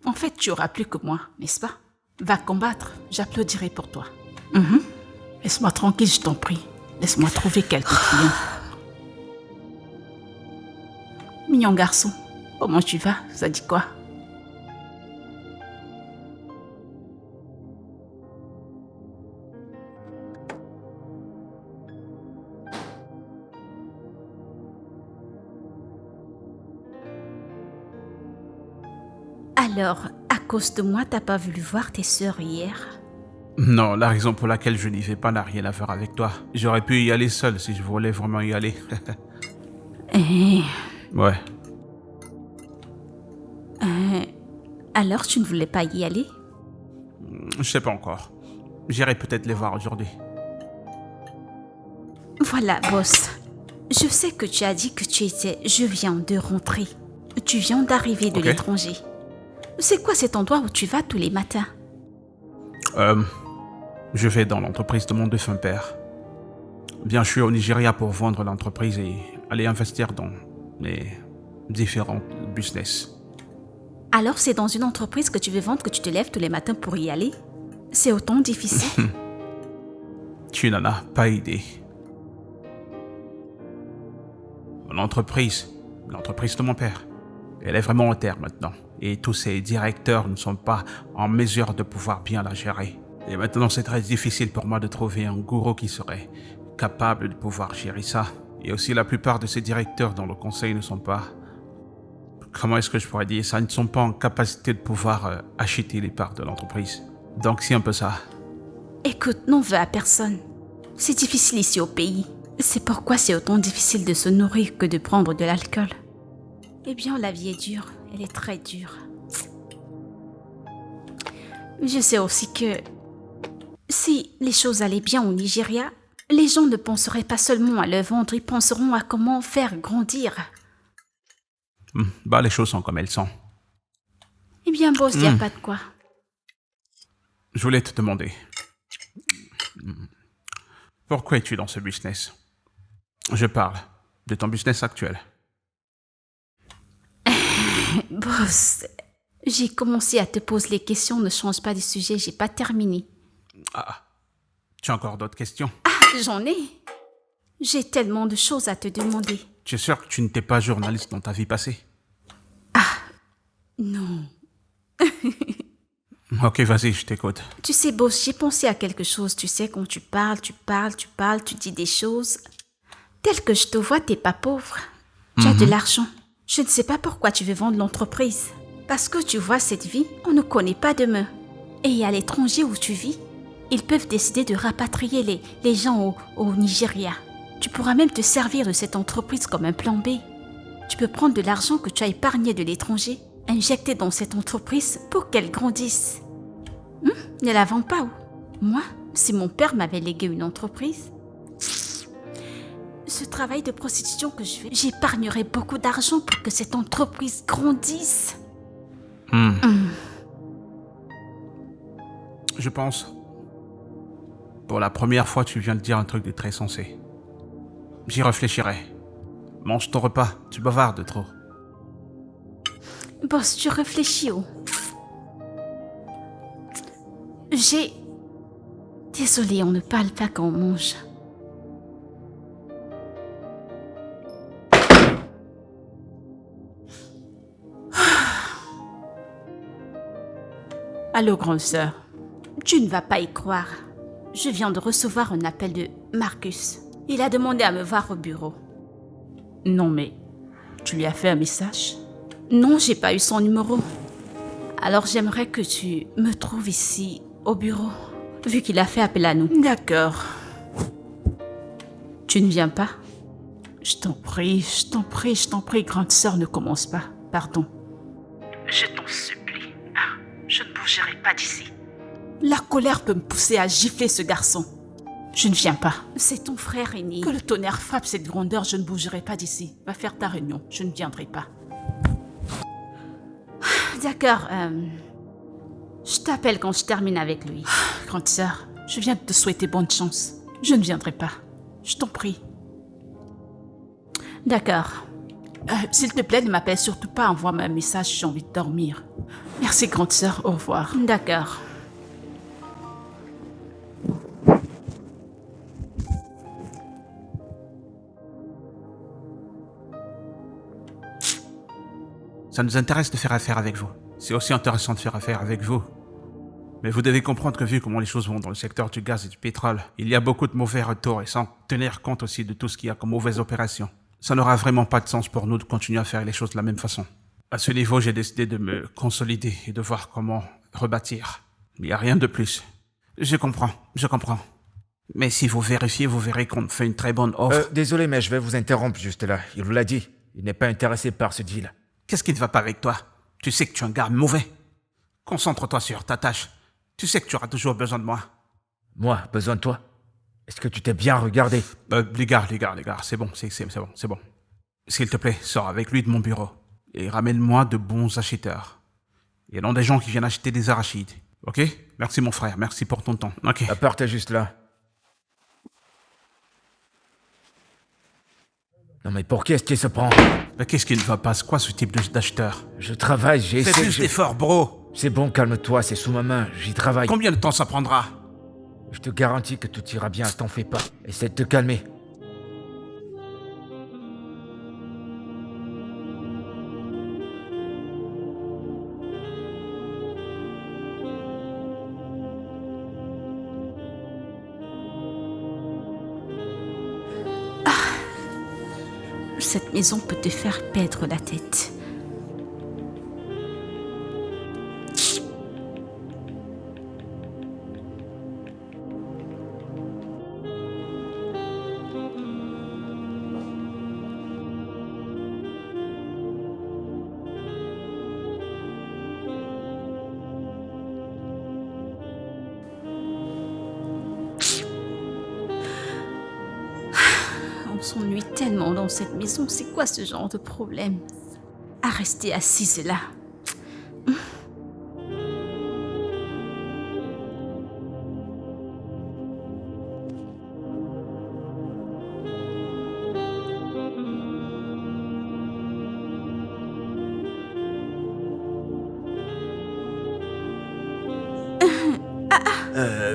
En fait, tu auras plus que moi, n'est-ce pas? Va combattre, j'applaudirai pour toi. Laisse-moi tranquille, je t'en prie. Laisse-moi trouver quelques clients. Mignon garçon, comment tu vas? Ça dit quoi? Alors, à cause de moi, t'as pas voulu voir tes sœurs hier? Non, la raison pour laquelle je n'y vais pas n'a rien à voir avec toi. J'aurais pu y aller seul si je voulais vraiment y aller. Ouais. Alors tu ne voulais pas y aller? Je sais pas encore. J'irai peut-être les voir aujourd'hui. Voilà, boss. Je sais que tu as dit que je viens de rentrer. Tu viens d'arriver de l'étranger. C'est quoi cet endroit où tu vas tous les matins? Je vais dans l'entreprise de mon défunt père. Bien, je suis au Nigeria pour vendre l'entreprise et aller investir dans les différents business. Alors c'est dans une entreprise que tu veux vendre que tu te lèves tous les matins pour y aller? C'est autant difficile? Tu n'en as pas idée. L'entreprise de mon père, elle est vraiment en terre maintenant. Et tous ses directeurs ne sont pas en mesure de pouvoir bien la gérer. Et maintenant, c'est très difficile pour moi de trouver un gourou qui serait capable de pouvoir gérer ça. Et aussi, la plupart de ces directeurs dans le conseil ne sont pas... Comment est-ce que je pourrais dire ça? Ils ne sont pas en capacité de pouvoir acheter les parts de l'entreprise. Donc, c'est un peu ça. Écoute, n'en veux à personne. C'est difficile ici au pays. C'est pourquoi c'est autant difficile de se nourrir que de prendre de l'alcool. Eh bien, la vie est dure. Elle est très dure. Je sais aussi que si les choses allaient bien au Nigeria, les gens ne penseraient pas seulement à le vendre, ils penseront à comment faire grandir. Les choses sont comme elles sont. Eh bien, boss, il n'y a pas de quoi. Je voulais te demander, pourquoi es-tu dans ce business? Je parle de ton business actuel. Boss, j'ai commencé à te poser les questions, ne change pas de sujet, j'ai pas terminé. Ah, tu as encore d'autres questions? Ah, j'en ai. J'ai tellement de choses à te demander. Tu es sûr que tu n'étais pas journaliste dans ta vie passée? Non. Ok, vas-y, je t'écoute. Tu sais, boss, j'ai pensé à quelque chose. Tu sais, quand tu parles, tu dis des choses. Tel que je te vois, t'es pas pauvre. Tu as de l'argent. Je ne sais pas pourquoi tu veux vendre l'entreprise. Parce que tu vois, cette vie, on ne connaît pas demain. Et à l'étranger où tu vis, ils peuvent décider de rapatrier les gens au Nigeria. Tu pourras même te servir de cette entreprise comme un plan B. Tu peux prendre de l'argent que tu as épargné de l'étranger, injecter dans cette entreprise pour qu'elle grandisse. Ne la vends pas, ou? Moi, si mon père m'avait légué une entreprise, ce travail de prostitution que je fais, j'épargnerais beaucoup d'argent pour que cette entreprise grandisse. Je pense, pour la première fois, tu viens de dire un truc de très sensé. J'y réfléchirai. Mange ton repas, tu bavardes trop. Boss, tu réfléchis, oh. Désolée, on ne parle pas quand on mange. Allô, grande sœur. Tu ne vas pas y croire. Je viens de recevoir un appel de Marcus. Il a demandé à me voir au bureau. Non, mais tu lui as fait un message? Non, j'ai pas eu son numéro. Alors j'aimerais que tu me trouves ici, au bureau, vu qu'il a fait appel à nous. D'accord. Tu ne viens pas? Je t'en prie, grande sœur, ne commence pas. Pardon. Je t'en supplie. Je ne bougerai pas d'ici. La colère peut me pousser à gifler ce garçon. Je ne viens pas. C'est ton frère aîné. Que le tonnerre frappe cette grandeur, je ne bougerai pas d'ici. Va faire ta réunion, je ne viendrai pas. D'accord, je t'appelle quand je termine avec lui. Grande sœur, je viens de te souhaiter bonne chance. Je ne viendrai pas. Je t'en prie. D'accord. S'il te plaît, ne m'appelle surtout pas, envoie-moi un message, j'ai envie de dormir. Merci, grande sœur, au revoir. D'accord. Ça nous intéresse de faire affaire avec vous. C'est aussi intéressant de faire affaire avec vous. Mais vous devez comprendre que vu comment les choses vont dans le secteur du gaz et du pétrole, il y a beaucoup de mauvais retours et sans tenir compte aussi de tout ce qu'il y a comme mauvaises opérations. Ça n'aura vraiment pas de sens pour nous de continuer à faire les choses de la même façon. À ce niveau, j'ai décidé de me consolider et de voir comment rebâtir. Il n'y a rien de plus. Je comprends. Mais si vous vérifiez, vous verrez qu'on fait une très bonne offre. Désolé, mais je vais vous interrompre juste là. Il vous l'a dit. Il n'est pas intéressé par ce deal. Qu'est-ce qui ne va pas avec toi? Tu sais que tu es un gars mauvais. Concentre-toi sur ta tâche. Tu sais que tu auras toujours besoin de moi. Moi, besoin de toi? Est-ce que tu t'es bien regardé? Les gars, c'est bon, c'est bon. S'il te plaît, sors avec lui de mon bureau. Et ramène-moi de bons acheteurs. Il y a des gens qui viennent acheter des arachides. Ok? Merci mon frère, merci pour ton temps. Ok. Partez juste là. Non mais pour qui est-ce qu'il se prend? Mais qu'est-ce qui ne va pas? C'est quoi ce type d'acheteur? Je travaille, j'ai essayé... Fais plus d'efforts, bro! C'est bon, calme-toi, c'est sous ma main, j'y travaille. Combien de temps ça prendra? Je te garantis que tout ira bien, t'en fais pas. Essaie de te calmer. Cette maison peut te faire perdre la tête. On s'ennuie tellement dans cette maison. C'est quoi ce genre de problème? À rester assise là.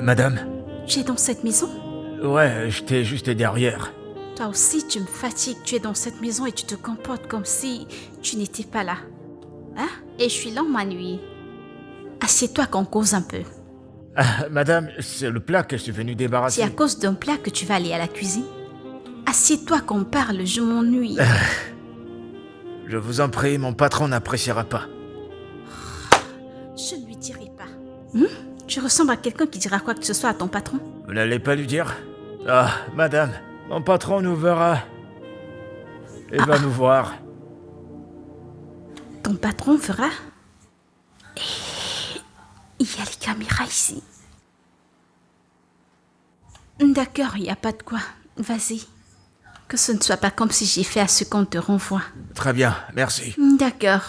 Madame? Tu es dans cette maison? Ouais, j'étais juste derrière. Toi aussi, tu me fatigues. Tu es dans cette maison et tu te comportes comme si tu n'étais pas là. Hein? Et je suis là ma nuit. Assieds-toi qu'on cause un peu. Madame, c'est le plat que je suis venu débarrasser. C'est à cause d'un plat que tu vas aller à la cuisine. Assieds-toi qu'on parle, je m'ennuie. Je vous en prie, mon patron n'appréciera pas. Je ne lui dirai pas. Tu ressembles à quelqu'un qui dira quoi que ce soit à ton patron? Vous n'allez pas lui dire? Ah, madame, mon patron nous verra. Il va nous voir. Ton patron fera? Il y a les caméras ici. D'accord, il n'y a pas de quoi. Vas-y. Que ce ne soit pas comme si j'ai fait à ce qu'on te renvoie. Très bien, merci. D'accord.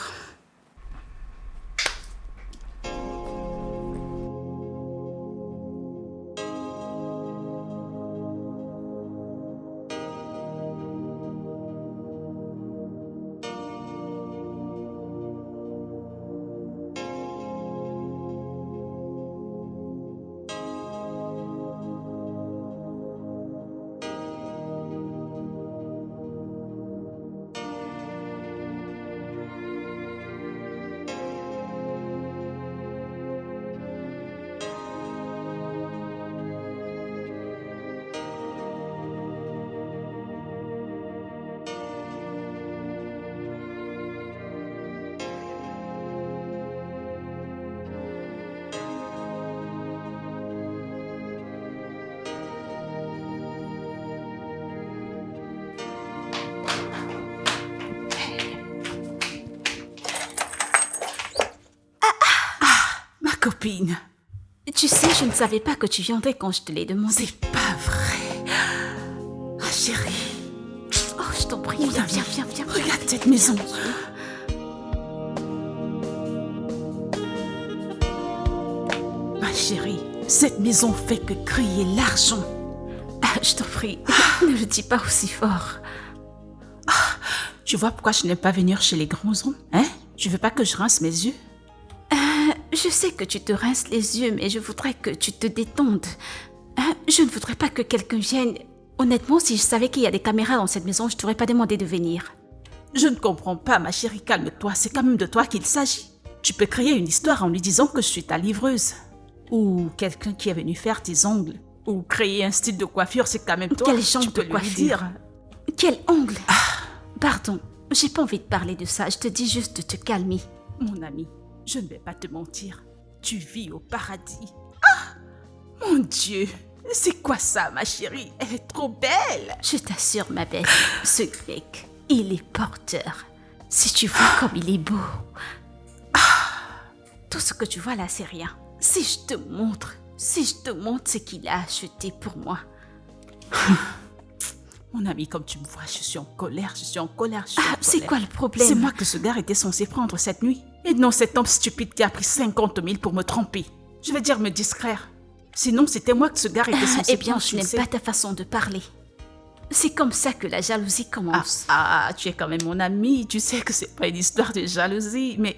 copine. Tu sais, je ne savais pas que tu viendrais quand je te l'ai demandé. C'est pas vrai. Ma chérie. Oh, je t'en prie, viens. Regarde cette maison. Ma chérie, cette maison fait que crier l'argent. Ah, je t'en prie, ne le dis pas aussi fort. Tu vois pourquoi je n'aime pas venir chez les grands hommes, hein? Tu veux pas que je rince mes yeux? Je sais que tu te rinces les yeux, mais je voudrais que tu te détendes. Je ne voudrais pas que quelqu'un vienne. Honnêtement, si je savais qu'il y a des caméras dans cette maison, je t'aurais pas demandé de venir. Je ne comprends pas, ma chérie, calme-toi. C'est quand même de toi qu'il s'agit. Tu peux créer une histoire en lui disant que je suis ta livreuse. Ou quelqu'un qui est venu faire tes ongles. Ou créer un style de coiffure, c'est quand même toi. Quel genre tu peux de lui coiffure? dire. Quel ongle? Pardon, j'ai pas envie de parler de ça. Je te dis juste de te calmer. Mon ami, je ne vais pas te mentir. Tu vis au paradis. Mon Dieu, c'est quoi ça, ma chérie? Elle est trop belle. Je t'assure, ma belle, ce mec, il est porteur. Si tu vois comme il est beau. Tout ce que tu vois là, c'est rien. Si je te montre ce qu'il a acheté pour moi. Mon ami, comme tu me vois, je suis en colère. C'est quoi le problème? C'est moi que ce gars était censé prendre cette nuit. Et non cet homme stupide qui a pris 50 000 pour me tromper. Je vais dire me distraire. Sinon, c'était moi que ce gars était censé Eh bien, prendre. je n'aime pas ta façon de parler. C'est comme ça que la jalousie commence. Tu es quand même mon ami. Tu sais que c'est pas une histoire de jalousie, mais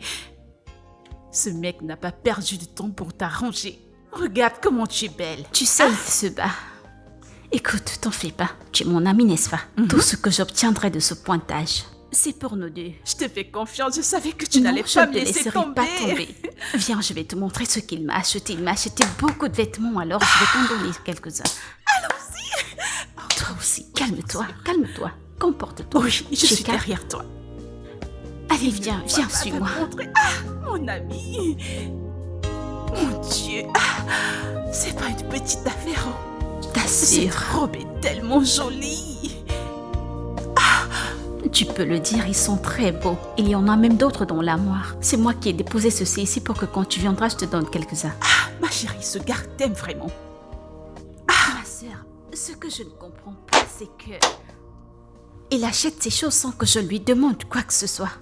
ce mec n'a pas perdu de temps pour t'arranger. Regarde comment tu es belle. Tu sais, il se bat. Écoute, t'en fais pas. Tu es mon ami, n'est-ce pas? Tout ce que j'obtiendrai de ce pointage, c'est pour nous deux. Je te fais confiance. Je savais que tu n'allais pas me laisser tomber. Pas tomber. Viens, je vais te montrer ce qu'il m'a acheté. Il m'a acheté beaucoup de vêtements, alors je vais t'en donner quelques-uns. Allons-y. Toi aussi, calme-toi. Comporte-toi. Oui, je suis derrière toi. Allez, viens, suis-moi. Mon ami. Mon Dieu. C'est pas une petite affaire. T'assure. Cette robe est tellement jolie. Tu peux le dire, ils sont très beaux. Il y en a même d'autres dans l'armoire. C'est moi qui ai déposé ceci ici pour que quand tu viendras, je te donne quelques-uns. Ma chérie, ce gars t'aime vraiment. Ma sœur, ce que je ne comprends pas, c'est que... il achète ces choses sans que je lui demande quoi que ce soit.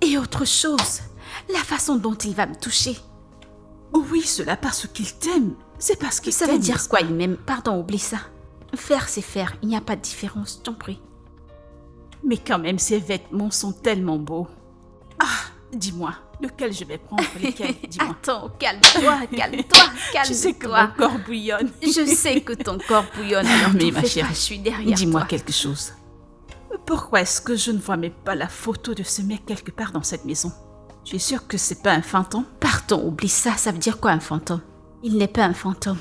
Et autre chose, la façon dont il va me toucher. Oui, cela parce qu'il t'aime. C'est parce qu'il t'aime. Ça veut dire quoi, il m'aime? Pardon, oublie ça. Faire, c'est faire. Il n'y a pas de différence, t'en prie. Mais quand même, ces vêtements sont tellement beaux. Dis-moi, lequel je vais prendre? Lesquels? Dis-moi. Attends, calme-toi. Je sais que mon corps bouillonne. Je sais que ton corps bouillonne. Alors, mais ma chérie, je suis derrière dis-moi toi. quelque chose. Pourquoi est-ce que je ne vois même pas la photo de ce mec quelque part dans cette maison? Tu es sûre que c'est pas un fantôme? Pardon, oublie ça. Ça veut dire quoi, un fantôme? Il n'est pas un fantôme.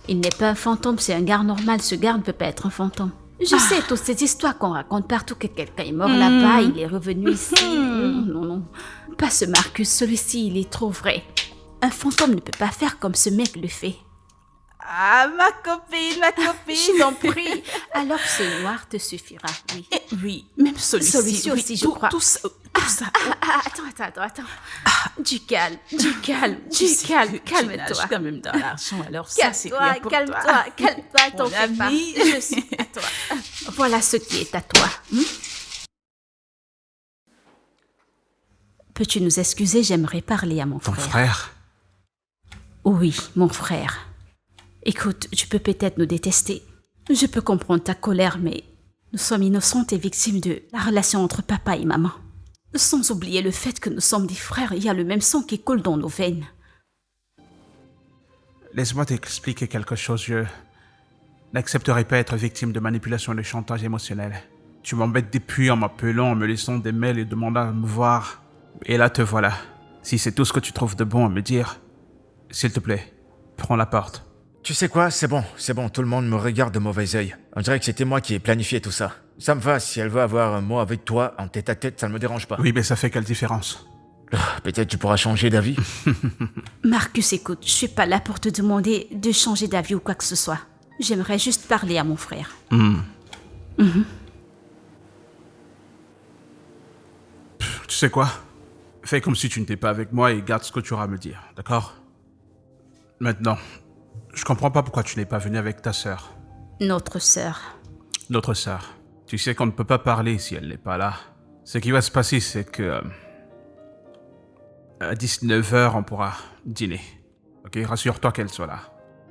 Il n'est pas un fantôme, c'est un gars normal. Ce gars ne peut pas être un fantôme. Je sais toutes ces histoires qu'on raconte partout, que quelqu'un est mort là-bas, il est revenu ici. Non. Pas ce Marcus, celui-ci, il est trop vrai. Un fantôme ne peut pas faire comme ce mec le fait. Ma copine. Je t'en prie. Alors ce noir te suffira, oui. Oui, même celui-ci. Celui-ci aussi, je crois. Tout ça. Attends. Du calme. Calme-toi. Je quand même dans l'argent, alors ça, c'est rien pour toi. Calme-toi, t'en fais pas. Je suis à toi. Voilà ce qui est à toi. Peux-tu nous excuser, j'aimerais parler à mon frère. Ton frère? Oui, mon frère. Écoute, tu peux peut-être nous détester. Je peux comprendre ta colère, mais nous sommes innocentes et victimes de la relation entre papa et maman. Sans oublier le fait que nous sommes des frères, il y a le même sang qui coule dans nos veines. Laisse-moi t'expliquer quelque chose. Je n'accepterai pas être victime de manipulation et de chantage émotionnel. Tu m'embêtes depuis en m'appelant, en me laissant des mails et demandant à me voir. Et là, te voilà. Si c'est tout ce que tu trouves de bon à me dire, s'il te plaît, prends la porte. Tu sais quoi, c'est bon, tout le monde me regarde de mauvais œil. On dirait que c'était moi qui ai planifié tout ça. Ça me va, si elle veut avoir un mot avec toi en tête à tête, ça ne me dérange pas. Oui, mais ça fait quelle différence? Peut-être tu pourras changer d'avis. Marcus, écoute, je suis pas là pour te demander de changer d'avis ou quoi que ce soit. J'aimerais juste parler à mon frère. Tu sais quoi? Fais comme si tu n'étais pas avec moi et garde ce que tu auras à me dire, d'accord? Maintenant, je comprends pas pourquoi tu n'es pas venu avec ta sœur. Notre sœur. Notre sœur. Tu sais qu'on ne peut pas parler si elle n'est pas là. Ce qui va se passer, c'est que... à 19h, on pourra dîner. Ok, rassure-toi qu'elle soit là.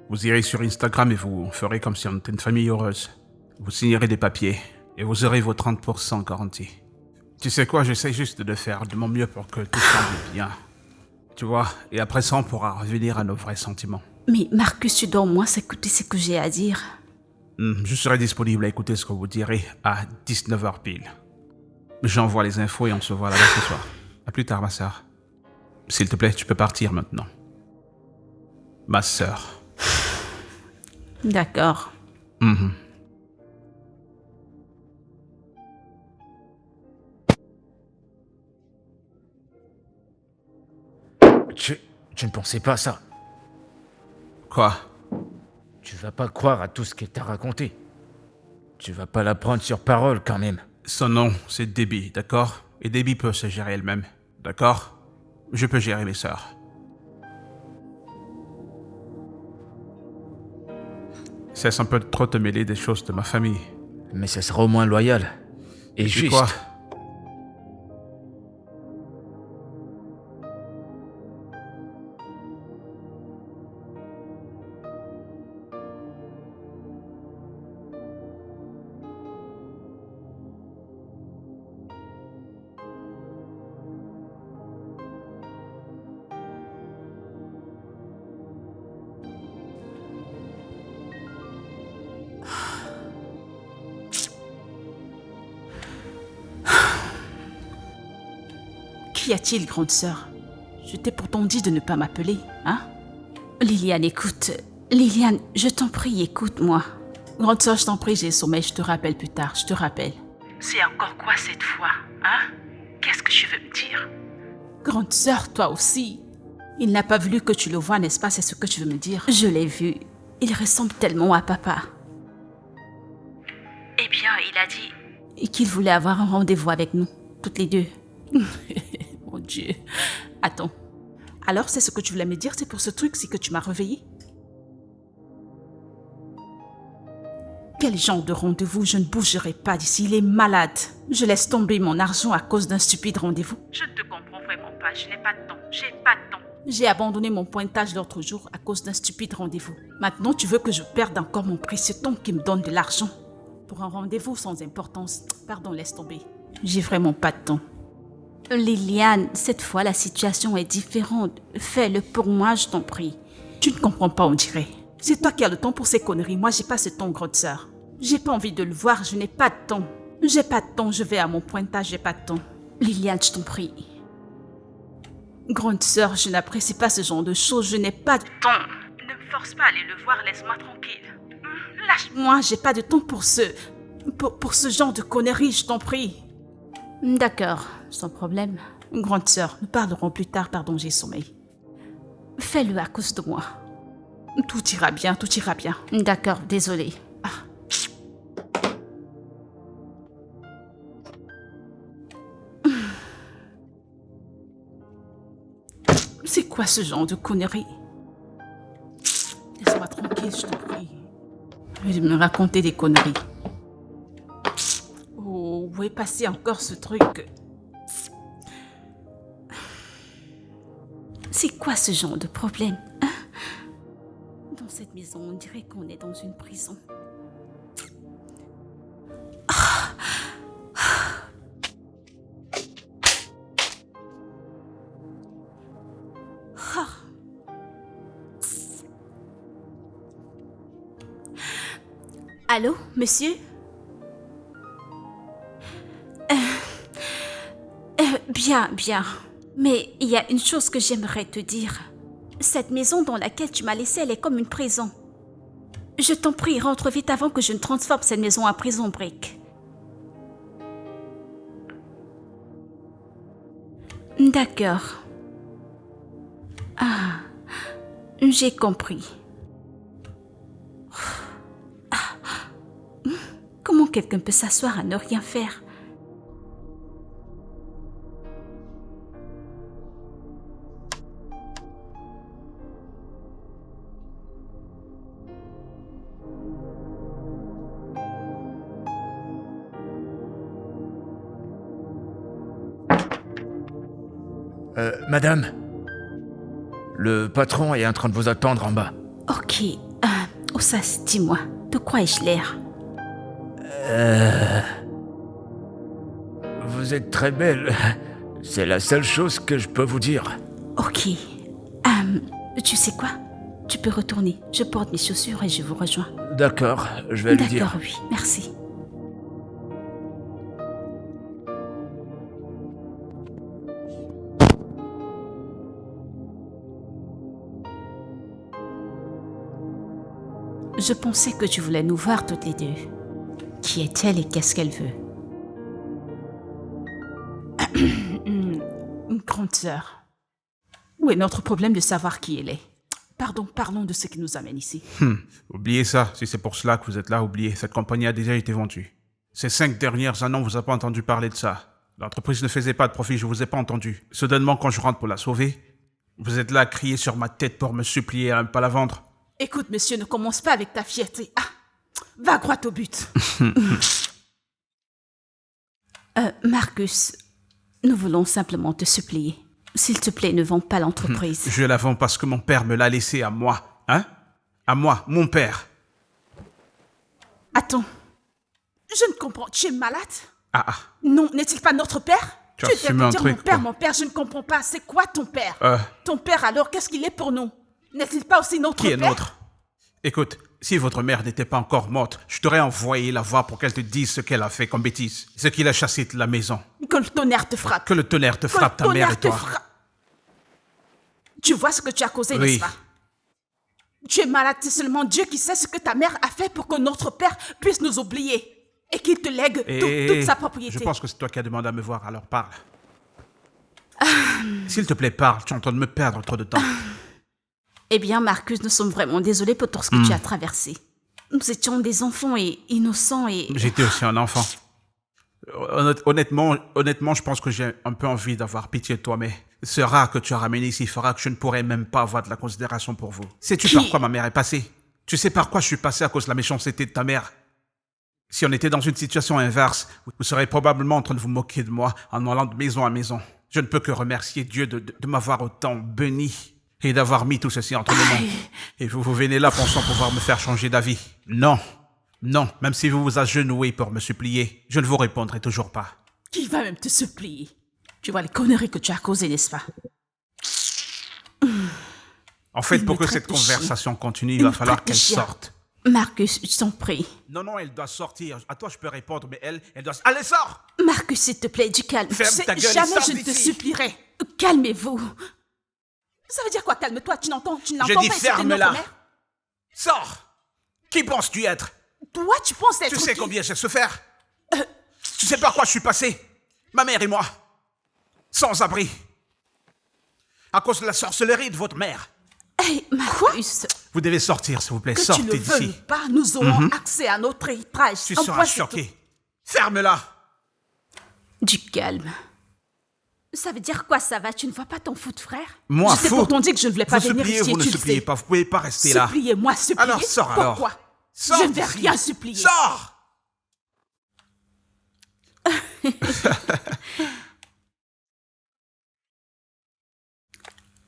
Vous irez sur Instagram et vous ferez comme si on était une famille heureuse. Vous signerez des papiers et vous aurez vos 30% garantis. Tu sais quoi, j'essaie juste de faire de mon mieux pour que tout semble bien. Tu vois, et après ça, on pourra revenir à nos vrais sentiments. Mais Marcus, tu dois au moins écouter ce que j'ai à dire. Je serai disponible à écouter ce que vous direz à 19h pile. J'envoie les infos et on se voit là-bas ce soir. À plus tard, ma sœur. S'il te plaît, tu peux partir maintenant. Ma sœur. D'accord. Tu ne pensais pas à ça. Quoi? Tu vas pas croire à tout ce qu'elle t'a raconté. Tu vas pas la prendre sur parole quand même. Son nom, c'est Debbie, d'accord? Et Debbie peut se gérer elle-même, d'accord? Je peux gérer mes sœurs. Cesse un peu de trop te mêler des choses de ma famille. Mais ça sera au moins loyal. Et puis juste. quoi? Qu'y a-t-il, grande sœur? Je t'ai pourtant dit de ne pas m'appeler, hein? Liliane, écoute. Liliane, je t'en prie, écoute-moi. Grande sœur, je t'en prie, j'ai sommeil, je te rappelle plus tard, je te rappelle. C'est encore quoi cette fois, hein? Qu'est-ce que tu veux me dire? Grande sœur, toi aussi. Il n'a pas voulu que tu le voies, n'est-ce pas? C'est ce que tu veux me dire. Je l'ai vu. Il ressemble tellement à papa. Eh bien, il a dit... Et qu'il voulait avoir un rendez-vous avec nous, toutes les deux. Mon Dieu. Attends. Alors, c'est ce que tu voulais me dire? C'est pour ce truc-ci que tu m'as réveillée? Quel genre de rendez-vous? Je ne bougerai pas d'ici. Il est malade. Je laisse tomber mon argent à cause d'un stupide rendez-vous. Je ne te comprends vraiment pas. Je n'ai pas de temps. J'ai pas de temps. J'ai abandonné mon pointage l'autre jour à cause d'un stupide rendez-vous. Maintenant, tu veux que je perde encore mon précieux temps qui me donne de l'argent pour un rendez-vous sans importance. Pardon, laisse tomber. J'ai vraiment pas de temps. Liliane, cette fois, la situation est différente. Fais-le pour moi, je t'en prie. Tu ne comprends pas, on dirait. C'est toi qui as le temps pour ces conneries. Moi, j'ai pas ce temps, grande sœur. J'ai pas envie de le voir, je n'ai pas de temps. J'ai pas de temps, je vais à mon pointage, j'ai pas de temps. Liliane, je t'en prie. Grande sœur, je n'apprécie pas ce genre de choses, je n'ai pas de temps. Ne me force pas à aller le voir, laisse-moi tranquille. Lâche-moi, j'ai pas de temps pour ce genre de conneries, je t'en prie. D'accord, sans problème. Grande sœur, nous parlerons plus tard, pardon, j'ai sommeil. Fais-le à cause de moi. Tout ira bien, tout ira bien. D'accord, désolée. C'est quoi ce genre de conneries? Laisse-moi tranquille, je t'en prie. Je vais me raconter des conneries. Oh, où est passé encore ce truc? C'est quoi ce genre de problème, hein? Dans cette maison, on dirait qu'on est dans une prison. Allô, monsieur? Bien. Mais il y a une chose que j'aimerais te dire. Cette maison dans laquelle tu m'as laissée, elle est comme une prison. Je t'en prie, rentre vite avant que je ne transforme cette maison en prison brique. D'accord. Ah, j'ai compris. Comment quelqu'un peut s'asseoir à ne rien faire? Madame, le patron est en train de vous attendre en bas. Ok. Ossas, dis-moi, de quoi ai-je l'air? Vous êtes très belle. C'est la seule chose que je peux vous dire. Ok. Tu sais quoi? Tu peux retourner. Je porte mes chaussures et je vous rejoins. D'accord, je vais lui dire. D'accord, oui. Merci. Je pensais que tu voulais nous voir toutes les deux. Qui est-elle et qu'est-ce qu'elle veut? Une grande sœur. Où est notre problème de savoir qui elle est? Pardon, parlons de ce qui nous amène ici. Oubliez ça, si c'est pour cela que vous êtes là, oubliez. Cette compagnie a déjà été vendue. Ces 5 dernières années, on ne vous a pas entendu parler de ça. L'entreprise ne faisait pas de profit, je ne vous ai pas entendu. Soudainement, quand je rentre pour la sauver, vous êtes là à crier sur ma tête pour me supplier à ne pas la vendre. Écoute, monsieur, ne commence pas avec ta fierté. Va droit au but. Marcus, nous voulons simplement te supplier. S'il te plaît, ne vends pas l'entreprise. Je la vends parce que mon père me l'a laissée à moi. Hein? À moi, mon père. Attends. Je ne comprends. Tu es malade? Non, n'est-il pas notre père? Tu as fumé un truc, mon père, je ne comprends pas. C'est quoi ton père? Ton père, alors, qu'est-ce qu'il est pour nous? N'est-il pas aussi notre père? Qui est notre? Écoute, si votre mère n'était pas encore morte, je t'aurais envoyé la voir pour qu'elle te dise ce qu'elle a fait comme bêtise. Ce qu'il a chassé de la maison. Que le tonnerre te frappe. Que le tonnerre te frappe, ta mère et toi. Tu vois ce que tu as causé, oui. N'est-ce pas? Tu es malade, c'est seulement Dieu qui sait ce que ta mère a fait pour que notre père puisse nous oublier. Et qu'il te lègue toute sa propriété. Je pense que c'est toi qui as demandé à me voir, alors parle. S'il te plaît, parle, tu es en train de me perdre trop de temps. Eh bien, Marcus, nous sommes vraiment désolés pour tout ce que tu as traversé. Nous étions des enfants et innocents et... J'étais aussi un enfant. Honnêtement, je pense que j'ai un peu envie d'avoir pitié de toi, mais ce rat que tu as ramené ici fera que je ne pourrai même pas avoir de la considération pour vous. Sais-tu par quoi ma mère est passée? Tu sais par quoi je suis passé à cause de la méchanceté de ta mère? Si on était dans une situation inverse, vous seriez probablement en train de vous moquer de moi en allant de maison à maison. Je ne peux que remercier Dieu de m'avoir autant béni et d'avoir mis tout ceci entre mes mains. Et vous venez là pensant pouvoir me faire changer d'avis. Non, même si vous vous agenouillez pour me supplier, je ne vous répondrai toujours pas. Qui va même te supplier? Tu vois les conneries que tu as causées, n'est-ce pas? En fait, pour que cette conversation continue, il va falloir qu'elle sorte. Marcus, je t'en prie. Non, elle doit sortir. À toi, je peux répondre, mais elle doit... Allez, sors! Marcus, s'il te plaît, du calme. Ferme ta gueule, jamais sors je ne te d'ici. supplierai. Calmez-vous. Ça veut dire quoi, calme-toi? Tu n'entends pas? Je dis ferme-la. Sors! Qui penses-tu être? Toi, tu penses être Tu sais qui? combien je sais se faire? Tu sais par quoi je suis passé? Ma mère et moi. Sans abri. À cause de la sorcellerie de votre mère. Hey, Marcus. Vous devez sortir, s'il vous plaît. Que Sortez tu ne d'ici. veuilles pas, nous aurons accès à notre héritage. Tu seras choqué. Ferme-la. Du calme. Ça veut dire quoi, ça va? Tu ne vois pas ton fou de frère? Moi, je t'ai pourtant dit que je ne voulais pas venir suppliez, ici, vous ne tu le suppliez sais. pas. Vous pouvez pas rester là. Suppliez-moi, suppliez. Alors, sors alors. Pourquoi? Sors Je ne vais d'ici. rien supplier. Sors!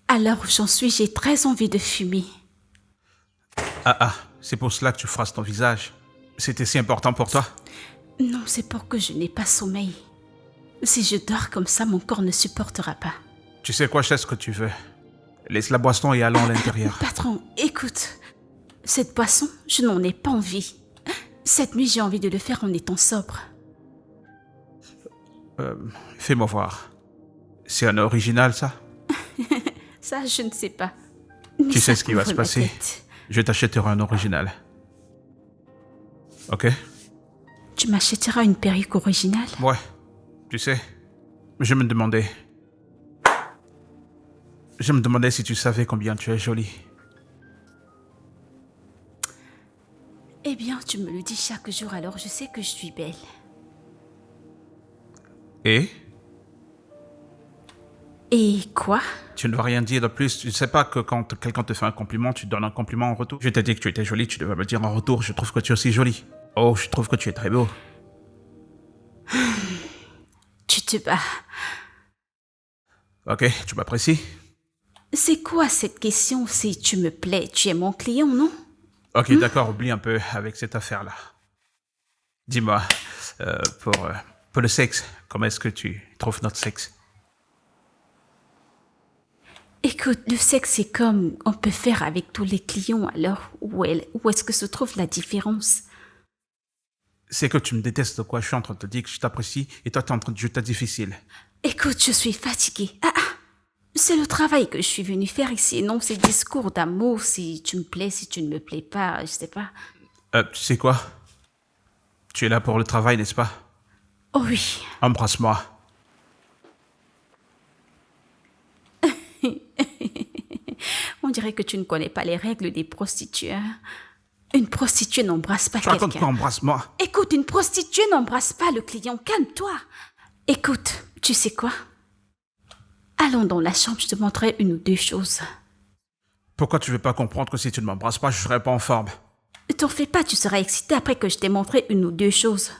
Alors où j'en suis, j'ai très envie de fumer. C'est pour cela que tu froisses ton visage. C'était si important pour toi? Non, c'est pour que je n'ai pas sommeil. Si je dors comme ça, mon corps ne supportera pas. Tu sais quoi, je sais ce que tu veux. Laisse la boisson et allons à l'intérieur. Patron, écoute. Cette boisson, je n'en ai pas envie. Cette nuit, j'ai envie de le faire en étant sobre. Fais-moi voir. C'est un original, ça? Ça, je ne sais pas. Tu sais ce qui va se passer? Je t'achèterai un original. Ok? Tu m'achèteras une perruque originale? Ouais. Tu sais, je me demandais si tu savais combien tu es jolie. Eh bien, tu me le dis chaque jour, alors je sais que je suis belle. Et quoi? tu ne vas rien dire de plus. Tu ne sais pas que quand quelqu'un te fait un compliment, tu donnes un compliment en retour. Je t'ai dit que tu étais jolie, tu devais me dire en retour, je trouve que tu es aussi jolie. Oh, je trouve que tu es très beau. Tu te bats. Ok, tu m'apprécies? C'est quoi cette question? Si tu me plais, tu es mon client, non? Ok, d'accord, oublie un peu avec cette affaire-là. Dis-moi, pour le sexe, comment est-ce que tu trouves notre sexe? Écoute, le sexe, c'est comme on peut faire avec tous les clients, alors où est-ce que se trouve la différence? C'est que tu me détestes de quoi je suis en train de te dire que je t'apprécie et toi t'es en train de jeter difficile. Écoute, je suis fatiguée. C'est le travail que je suis venue faire ici, non ces discours d'amour, si tu me plais, si tu ne me plais pas, je sais pas. Tu sais quoi? Tu es là pour le travail, n'est-ce pas? Oh oui. Embrasse-moi. On dirait que tu ne connais pas les règles des prostituées. Hein? Une prostituée n'embrasse pas Tu racontes quoi, quelqu'un. embrasse-moi? Écoute, une prostituée n'embrasse pas le client. Calme-toi. Écoute, tu sais quoi? Allons dans la chambre, je te montrerai une ou deux choses. Pourquoi tu veux pas comprendre que si tu ne m'embrasses pas, je serai pas en forme? T'en fais pas, tu seras excité après que je t'ai montré une ou deux choses.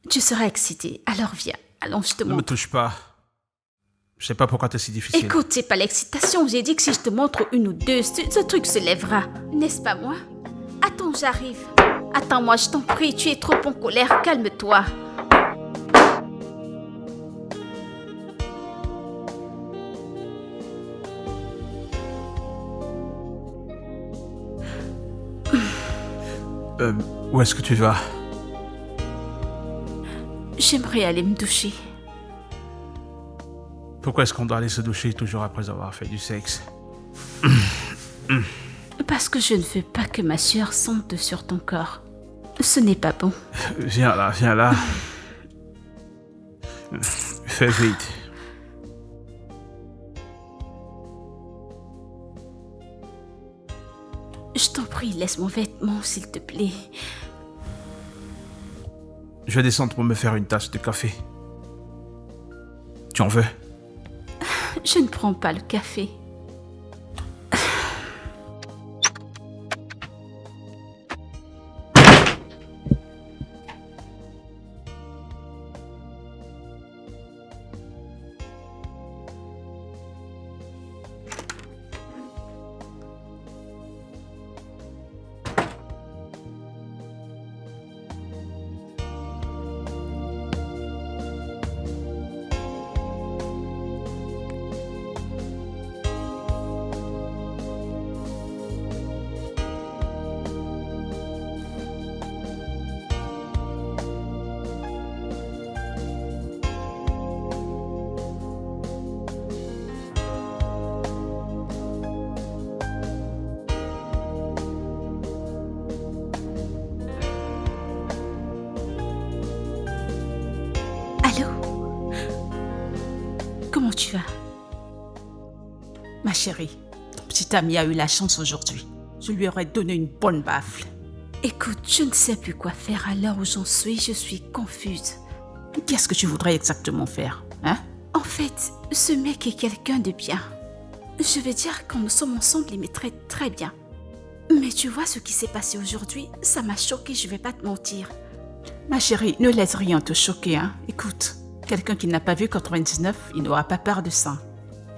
Tu seras excité. Alors viens, allons, je te Ne me montre. touche pas. Je sais pas pourquoi t'es si difficile. Écoute, c'est pas l'excitation. J'ai dit que si je te montre une ou deux, ce truc se lèvera. N'est-ce pas moi? Attends, j'arrive. Attends-moi, je t'en prie, tu es trop en colère. Calme-toi. Où est-ce que tu vas? J'aimerais aller me doucher. Pourquoi est-ce qu'on doit aller se doucher toujours après avoir fait du sexe? Parce que je ne veux pas que ma sueur sente sur ton corps. Ce n'est pas bon. Viens là, viens là. Fais vite. Je t'en prie, laisse mon vêtement, s'il te plaît. Je vais descendre pour me faire une tasse de café. Tu en veux? Je ne prends pas le café. Allô? Comment tu vas? Ma chérie, ton petit ami a eu la chance aujourd'hui. Je lui aurais donné une bonne baffle. Écoute, je ne sais plus quoi faire à l'heure où j'en suis, je suis confuse. Qu'est-ce que tu voudrais exactement faire, hein? En fait, ce mec est quelqu'un de bien. Je veux dire, quand nous sommes ensemble, il me traite très bien. Mais tu vois ce qui s'est passé aujourd'hui, ça m'a choquée, je vais pas te mentir. Ma chérie, ne laisse rien te choquer, hein? Écoute, quelqu'un qui n'a pas vu 99, il n'aura pas peur de ça.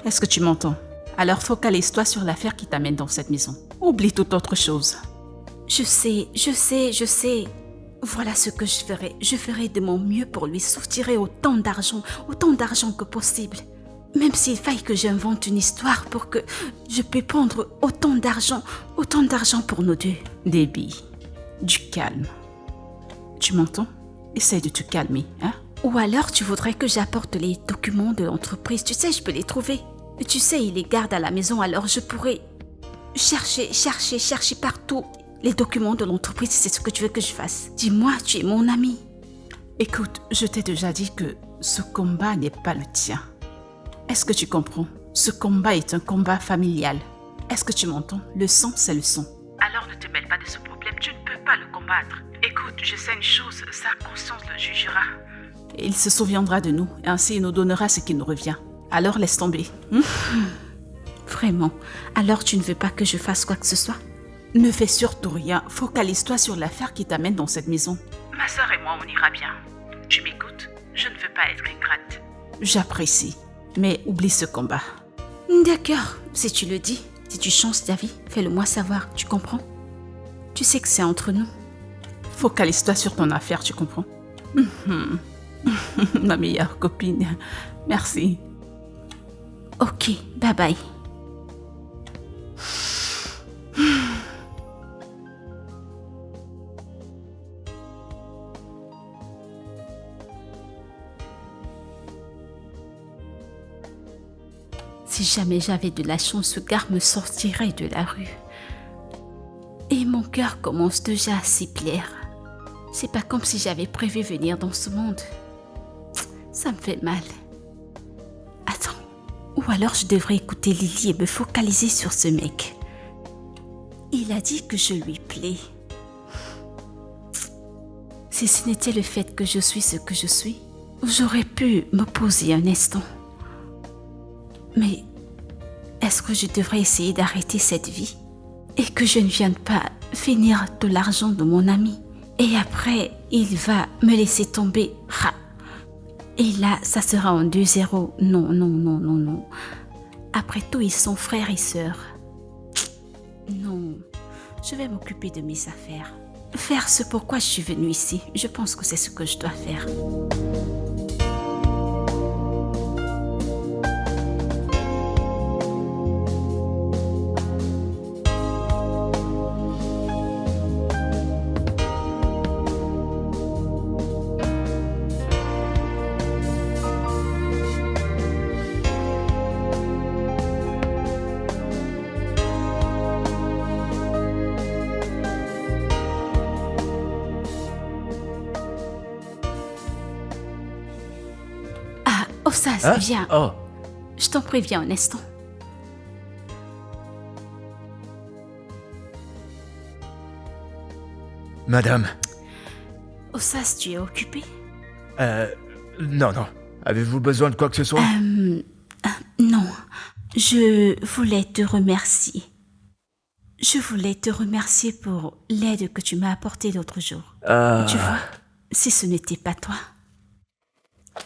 Est-ce que tu m'entends? Alors focalise-toi sur l'affaire qui t'amène dans cette maison. Oublie toute autre chose. Je sais. Voilà ce que je ferai. Je ferai de mon mieux pour lui soutirer autant d'argent que possible. Même s'il faille que j'invente une histoire pour que je puisse prendre autant d'argent pour nous deux. Déby, du calme. Tu m'entends? Essaye de te calmer, hein? Ou alors tu voudrais que j'apporte les documents de l'entreprise. Tu sais, je peux les trouver. Tu sais, il les garde à la maison, alors je pourrais chercher partout les documents de l'entreprise si c'est ce que tu veux que je fasse. Dis-moi, tu es mon ami. Écoute, je t'ai déjà dit que ce combat n'est pas le tien. Est-ce que tu comprends? Ce combat est un combat familial. Est-ce que tu m'entends? Le sang, c'est le sang. Alors ne te mêle pas de ce problème, tu ne peux pas le combattre. Écoute, je sais une chose, sa conscience le jugera. Il se souviendra de nous, et ainsi il nous donnera ce qui nous revient. Alors laisse tomber. Vraiment? Alors tu ne veux pas que je fasse quoi que ce soit? Ne fais surtout rien. Focalise-toi sur l'affaire qui t'amène dans cette maison. Ma sœur et moi, on ira bien. Tu m'écoutes? Je ne veux pas être ingrate. J'apprécie. Mais oublie ce combat. D'accord, si tu le dis. Si tu changes d'avis, fais-le-moi savoir, tu comprends? Tu sais que c'est entre nous. Focalise-toi sur ton affaire, tu comprends? Ma meilleure copine. Merci. Ok, bye bye. Si jamais j'avais de la chance, ce gars me sortirait de la rue. Et mon cœur commence déjà à s'y plaire. C'est pas comme si j'avais prévu venir dans ce monde. Ça me fait mal. Attends, ou alors je devrais écouter Lily et me focaliser sur ce mec. Il a dit que je lui plais. Si ce n'était le fait que je suis ce que je suis, j'aurais pu me poser un instant. Mais est-ce que je devrais essayer d'arrêter cette vie et que je ne vienne pas finir de l'argent de mon ami et après il va me laisser tomber. Et là, ça sera en 2-0. Non. Après tout, ils sont frères et sœurs. Non, je vais m'occuper de mes affaires. Faire ce pourquoi je suis venue ici. Je pense que c'est ce que je dois faire. Ossas, viens. Oh, Je t'en prie, viens un instant. madame. Ossas, tu es occupé? Non. Avez-vous besoin de quoi que ce soit? Non, je voulais te remercier. Je voulais te remercier pour l'aide que tu m'as apportée l'autre jour. Tu vois, si ce n'était pas toi,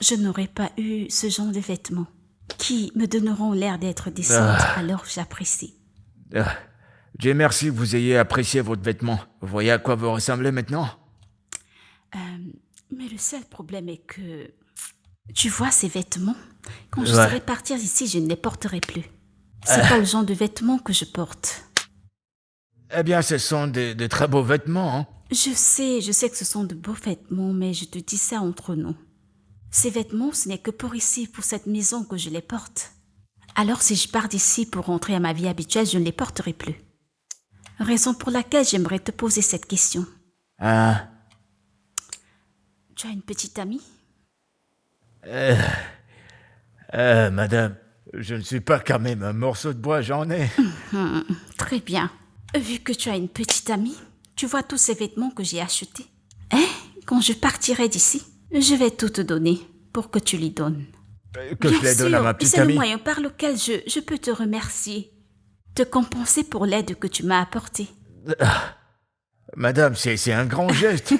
je n'aurais pas eu ce genre de vêtements qui me donneront l'air d'être décentes, alors j'apprécie. Dieu merci que vous ayez apprécié votre vêtement. Vous voyez à quoi vous ressemblez maintenant? Mais le seul problème est que, tu vois ces vêtements, quand je serai partir d'ici, je ne les porterai plus. C'est pas le genre de vêtements que je porte. Eh bien, ce sont de très beaux vêtements, hein? Je sais que ce sont de beaux vêtements, mais je te dis ça entre nous. Ces vêtements, ce n'est que pour ici, pour cette maison que je les porte. Alors si je pars d'ici pour rentrer à ma vie habituelle, je ne les porterai plus. Raison pour laquelle j'aimerais te poser cette question. Tu as une petite amie? Madame, je ne suis pas quand même un morceau de bois, j'en ai. Très bien. Vu que tu as une petite amie, tu vois tous ces vêtements que j'ai achetés. Quand je partirai d'ici, je vais tout te donner pour que tu lui donnes. Que je les donne à ma petite c'est amie. le moyen par lequel je peux te remercier, te compenser pour l'aide que tu m'as apportée. Madame, c'est un grand geste.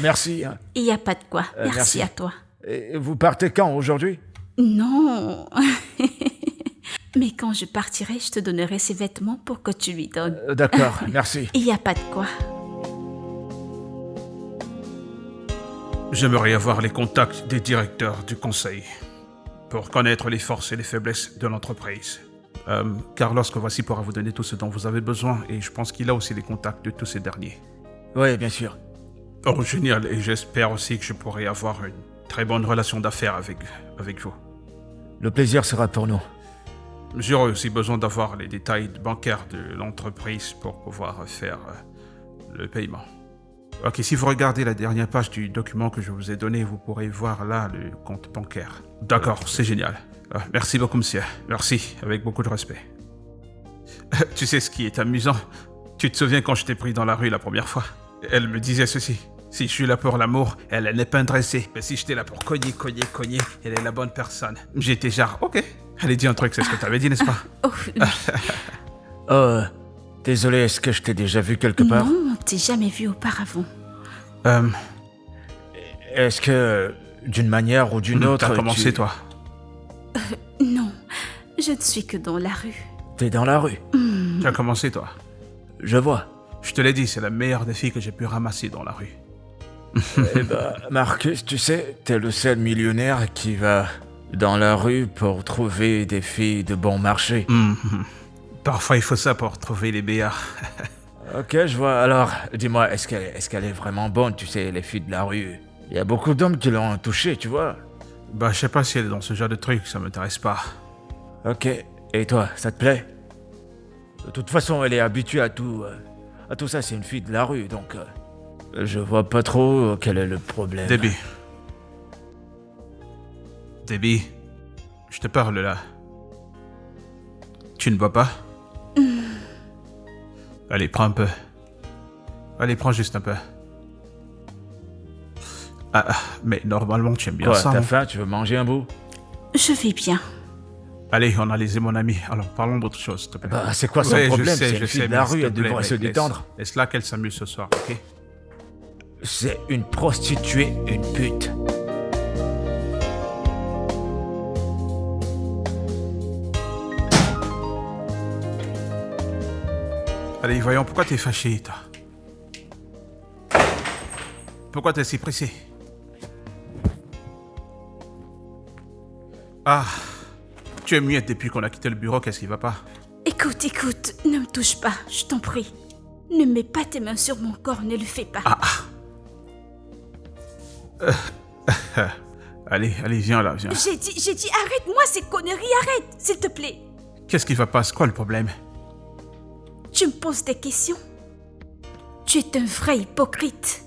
Merci. Il n'y a pas de quoi. Merci à toi. Et vous partez quand, aujourd'hui? Non. Mais quand je partirai, je te donnerai ces vêtements pour que tu lui donnes. D'accord, merci. Il n'y a pas de quoi. J'aimerais avoir les contacts des directeurs du conseil pour connaître les forces et les faiblesses de l'entreprise. Carlos Kovaci pourra vous donner tout ce dont vous avez besoin et je pense qu'il a aussi les contacts de tous ces derniers. Oui, bien sûr. Oh, génial, et j'espère aussi que je pourrai avoir une très bonne relation d'affaires avec vous. Le plaisir sera pour nous. J'aurai aussi besoin d'avoir les détails bancaires de l'entreprise pour pouvoir faire le paiement. Ok, si vous regardez la dernière page du document que je vous ai donné, vous pourrez voir là le compte bancaire. D'accord, c'est génial. Merci beaucoup, monsieur. Merci, avec beaucoup de respect. Tu sais ce qui est amusant? Tu te souviens quand je t'ai pris dans la rue la première fois? Elle me disait ceci. Si je suis là pour l'amour, elle n'est pas intéressée. Mais si j'étais là pour cogner, elle est la bonne personne. J'étais genre, ok. Elle a dit un truc, c'est ce que tu avais dit, n'est-ce pas? Oh, Désolé, est-ce que je t'ai déjà vu quelque part? non, on ne t'ai jamais vu auparavant. Est-ce que, d'une manière ou d'une autre, t'as commencé, toi? Non, je ne suis que dans la rue. T'es dans la rue. Tu as commencé, toi. Je vois. Je te l'ai dit, c'est la meilleure des filles que j'ai pu ramasser dans la rue. Eh ben, Marcus, tu sais, t'es le seul millionnaire qui va dans la rue pour trouver des filles de bon marché. Parfois, il faut ça pour trouver les béards. Ok, je vois. Alors, dis-moi, est-ce qu'elle est vraiment bonne, tu sais, les filles de la rue? Il y a beaucoup d'hommes qui l'ont touchée, tu vois. Bah, je sais pas si elle est dans ce genre de truc, ça m'intéresse pas. Ok, et toi, ça te plaît? De toute façon, elle est habituée à tout ça, c'est une fille de la rue, donc je vois pas trop quel est le problème. Debbie, je te parle là. Tu ne bois pas? Allez, prends un peu. Allez, prends juste un peu. Ah, mais normalement, tu aimes bien Quoi, ça, t'as non? faim? Tu veux manger un bout? Je vais bien. Allez, on a les mon ami. Alors, parlons d'autre chose, s'il te plaît. Bah, c'est quoi son Ouais, problème? je sais, C'est une fille de mais la s'il rue, te elle plaît, devrait se mec, détendre. Laisse-la qu'elle s'amuse ce soir, ok? C'est une prostituée, une pute. Allez, voyons, pourquoi t'es fâché, toi? Pourquoi t'es si pressé? Ah, tu es muette depuis qu'on a quitté le bureau, qu'est-ce qui va pas? Écoute, ne me touche pas, je t'en prie. Ne mets pas tes mains sur mon corps, ne le fais pas. Allez, viens là, viens. J'ai dit, arrête-moi ces conneries, arrête, s'il te plaît. Qu'est-ce qui va pas? C'est quoi le problème? Tu me poses des questions? Tu es un vrai hypocrite.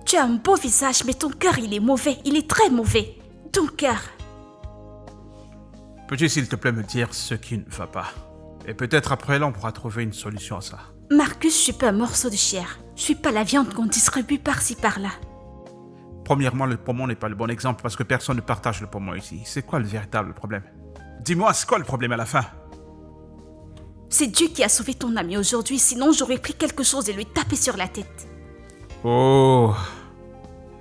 Tu as un beau visage, mais ton cœur, il est mauvais, il est très mauvais. Ton cœur. Peux-tu, s'il te plaît, me dire ce qui ne va pas? Et peut-être après là, on pourra trouver une solution à ça. Marcus, je suis pas un morceau de chair. Je suis pas la viande qu'on distribue par-ci par-là. Premièrement, le poumon n'est pas le bon exemple parce que personne ne partage le poumon ici. C'est quoi le véritable problème? Dis-moi, c'est quoi le problème à la fin? C'est Dieu qui a sauvé ton ami aujourd'hui, sinon j'aurais pris quelque chose et lui tapé sur la tête. Oh,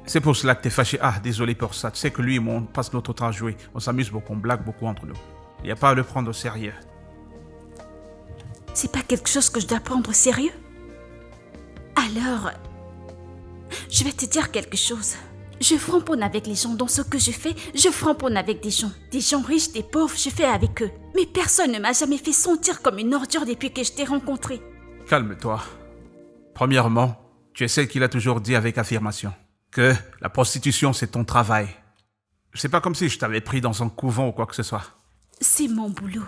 c'est pour cela que t'es fâché. Ah, désolé pour ça. Tu sais que lui et moi, on passe notre temps à jouer. On s'amuse beaucoup, on blague beaucoup entre nous. Il n'y a pas à le prendre au sérieux. C'est pas quelque chose que je dois prendre au sérieux? Alors, je vais te dire quelque chose. Je framponne avec les gens dans ce que je fais, je framponne avec des gens riches, des pauvres, je fais avec eux. Mais personne ne m'a jamais fait sentir comme une ordure depuis que je t'ai rencontré. Calme-toi. Premièrement, tu es celle qui l'a toujours dit avec affirmation. Que la prostitution, c'est ton travail. C'est pas comme si je t'avais pris dans un couvent ou quoi que ce soit. C'est mon boulot.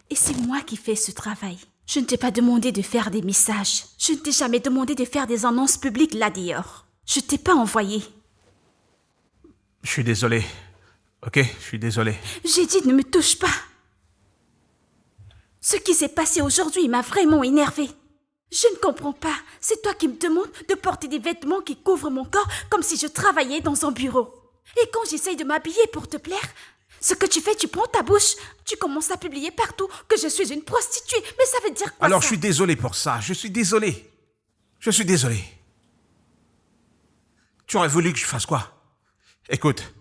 Et c'est moi qui fais ce travail. Je ne t'ai pas demandé de faire des messages. Je ne t'ai jamais demandé de faire des annonces publiques là dehors. Je t'ai pas envoyé. Je suis désolé. Ok, je suis désolé. J'ai dit ne me touche pas. Ce qui s'est passé aujourd'hui m'a vraiment énervée. Je ne comprends pas. C'est toi qui me demandes de porter des vêtements qui couvrent mon corps comme si je travaillais dans un bureau. Et quand j'essaye de m'habiller pour te plaire, ce que tu fais, tu prends ta bouche, tu commences à publier partout que je suis une prostituée. Mais ça veut dire quoi? Alors, ça? je suis désolé pour ça. Je suis désolé. Je suis désolé. Tu aurais voulu que je fasse quoi? Écoute,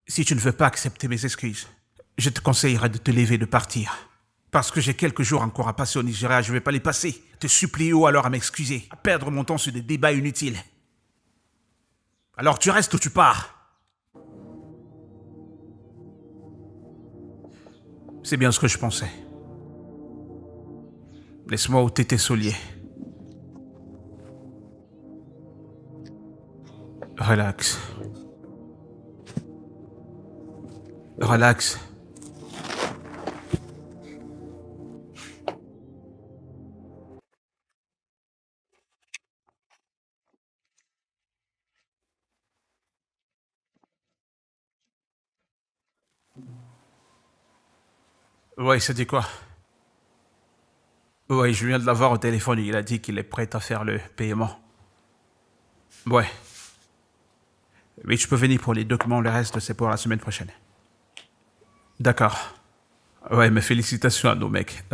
si tu ne veux pas accepter mes excuses, je te conseillerais de te lever et de partir. Parce que j'ai quelques jours encore à passer au Nigeria, je ne vais pas les passer. Te supplier ou alors à m'excuser, à perdre mon temps sur des débats inutiles. Alors tu restes ou tu pars? C'est bien ce que je pensais. Laisse-moi ôter tes souliers. Relax. Relax. Ouais, ça dit quoi? Ouais, je viens de l'avoir au téléphone, il a dit qu'il est prêt à faire le paiement. Ouais. Oui, tu peux venir pour les documents, le reste, c'est pour la semaine prochaine. D'accord. Ouais, mais félicitations à nos mecs.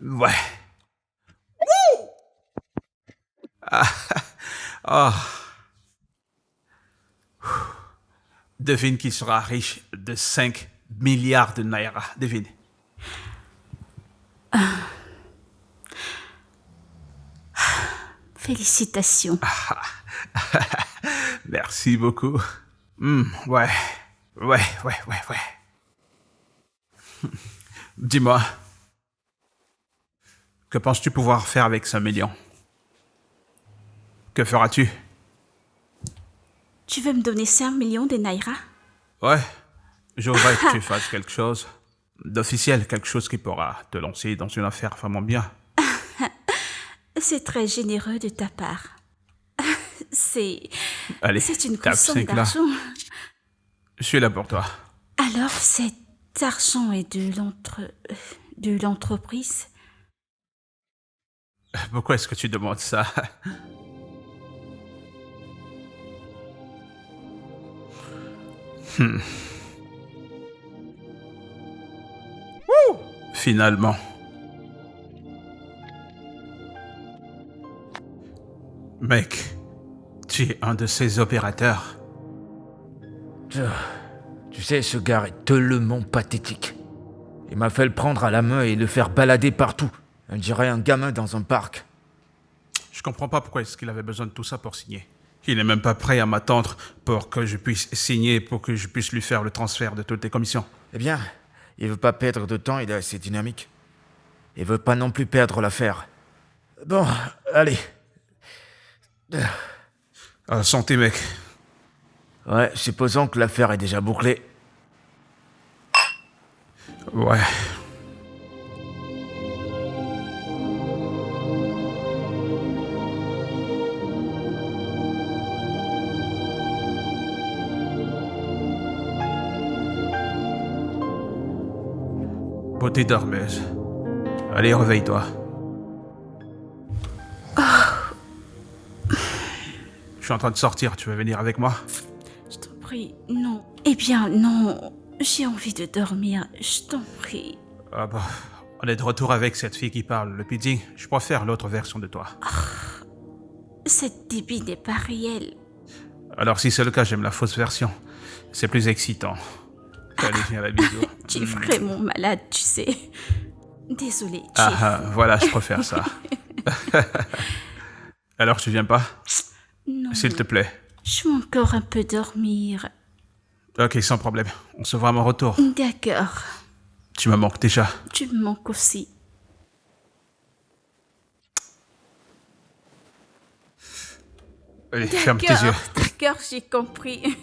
Ouais. Ah. Devine qui sera riche de 5 milliards de naira. Devine. Félicitations. Merci beaucoup. Ouais. Dis-moi, que penses-tu pouvoir faire avec 5 millions? Que feras-tu? Tu veux me donner 5 millions de naira? Ouais, je voudrais que tu fasses quelque chose d'officiel, quelque chose qui pourra te lancer dans une affaire vraiment bien. C'est très généreux de ta part. Allez, C'est une tape grosse somme 5 là. d'argent. Je suis là pour toi. Alors, cet argent est de l'entreprise? Pourquoi est-ce que tu demandes ça? Finalement. Mec, tu es un de ces opérateurs. Tu sais, ce gars est tellement pathétique. Il m'a fait le prendre à la main et le faire balader partout. On dirait un gamin dans un parc. Je comprends pas pourquoi est-ce qu'il avait besoin de tout ça pour signer. Il n'est même pas prêt à m'attendre pour que je puisse signer, pour que je puisse lui faire le transfert de toutes les commissions. Eh bien, il veut pas perdre de temps, il est assez dynamique. Il veut pas non plus perdre l'affaire. Bon, allez. Santé, mec. Ouais, supposons que l'affaire est déjà bouclée. Ouais. Beauté dormeuse. Allez, réveille-toi. Je suis en train de sortir, tu veux venir avec moi? Je t'en prie, non. Eh bien, non. J'ai envie de dormir. Je t'en prie. Ah bah, on est de retour avec cette fille qui parle, le pudding. Je préfère l'autre version de toi. Cette débit n'est pas réelle. Alors si c'est le cas, j'aime la fausse version. C'est plus excitant. Allez, viens la bisou. Tu es vraiment malade, tu sais. Désolée, tu es Voilà, je préfère ça. Alors, tu viens pas? Non. S'il te plaît. Je veux encore un peu dormir. Ok, sans problème. On se voit à mon retour. D'accord. Tu me manques déjà. Tu me manques aussi. Allez, ferme tes yeux. D'accord, j'ai compris.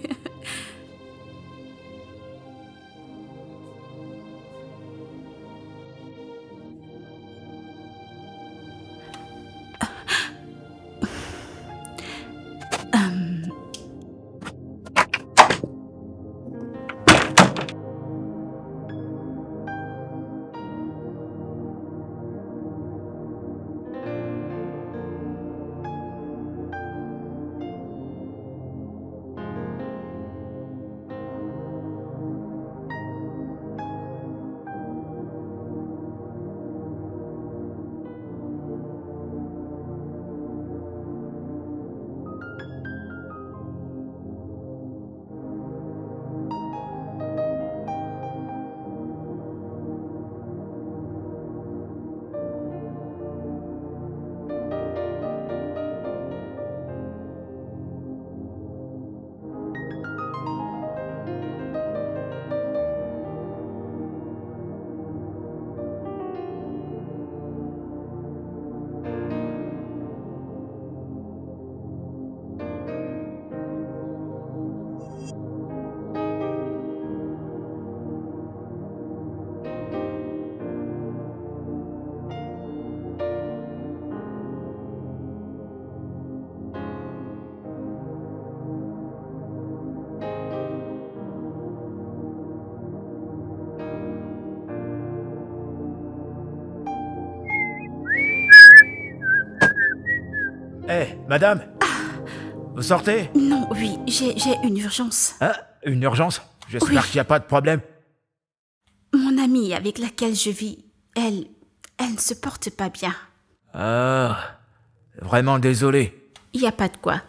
Hé, madame, vous sortez? Non, oui, j'ai une urgence. Hein? Une urgence? J'espère Oui. qu'il n'y a pas de problème. Mon amie avec laquelle je vis, elle ne se porte pas bien. Ah, vraiment désolé. Il n'y a pas de quoi.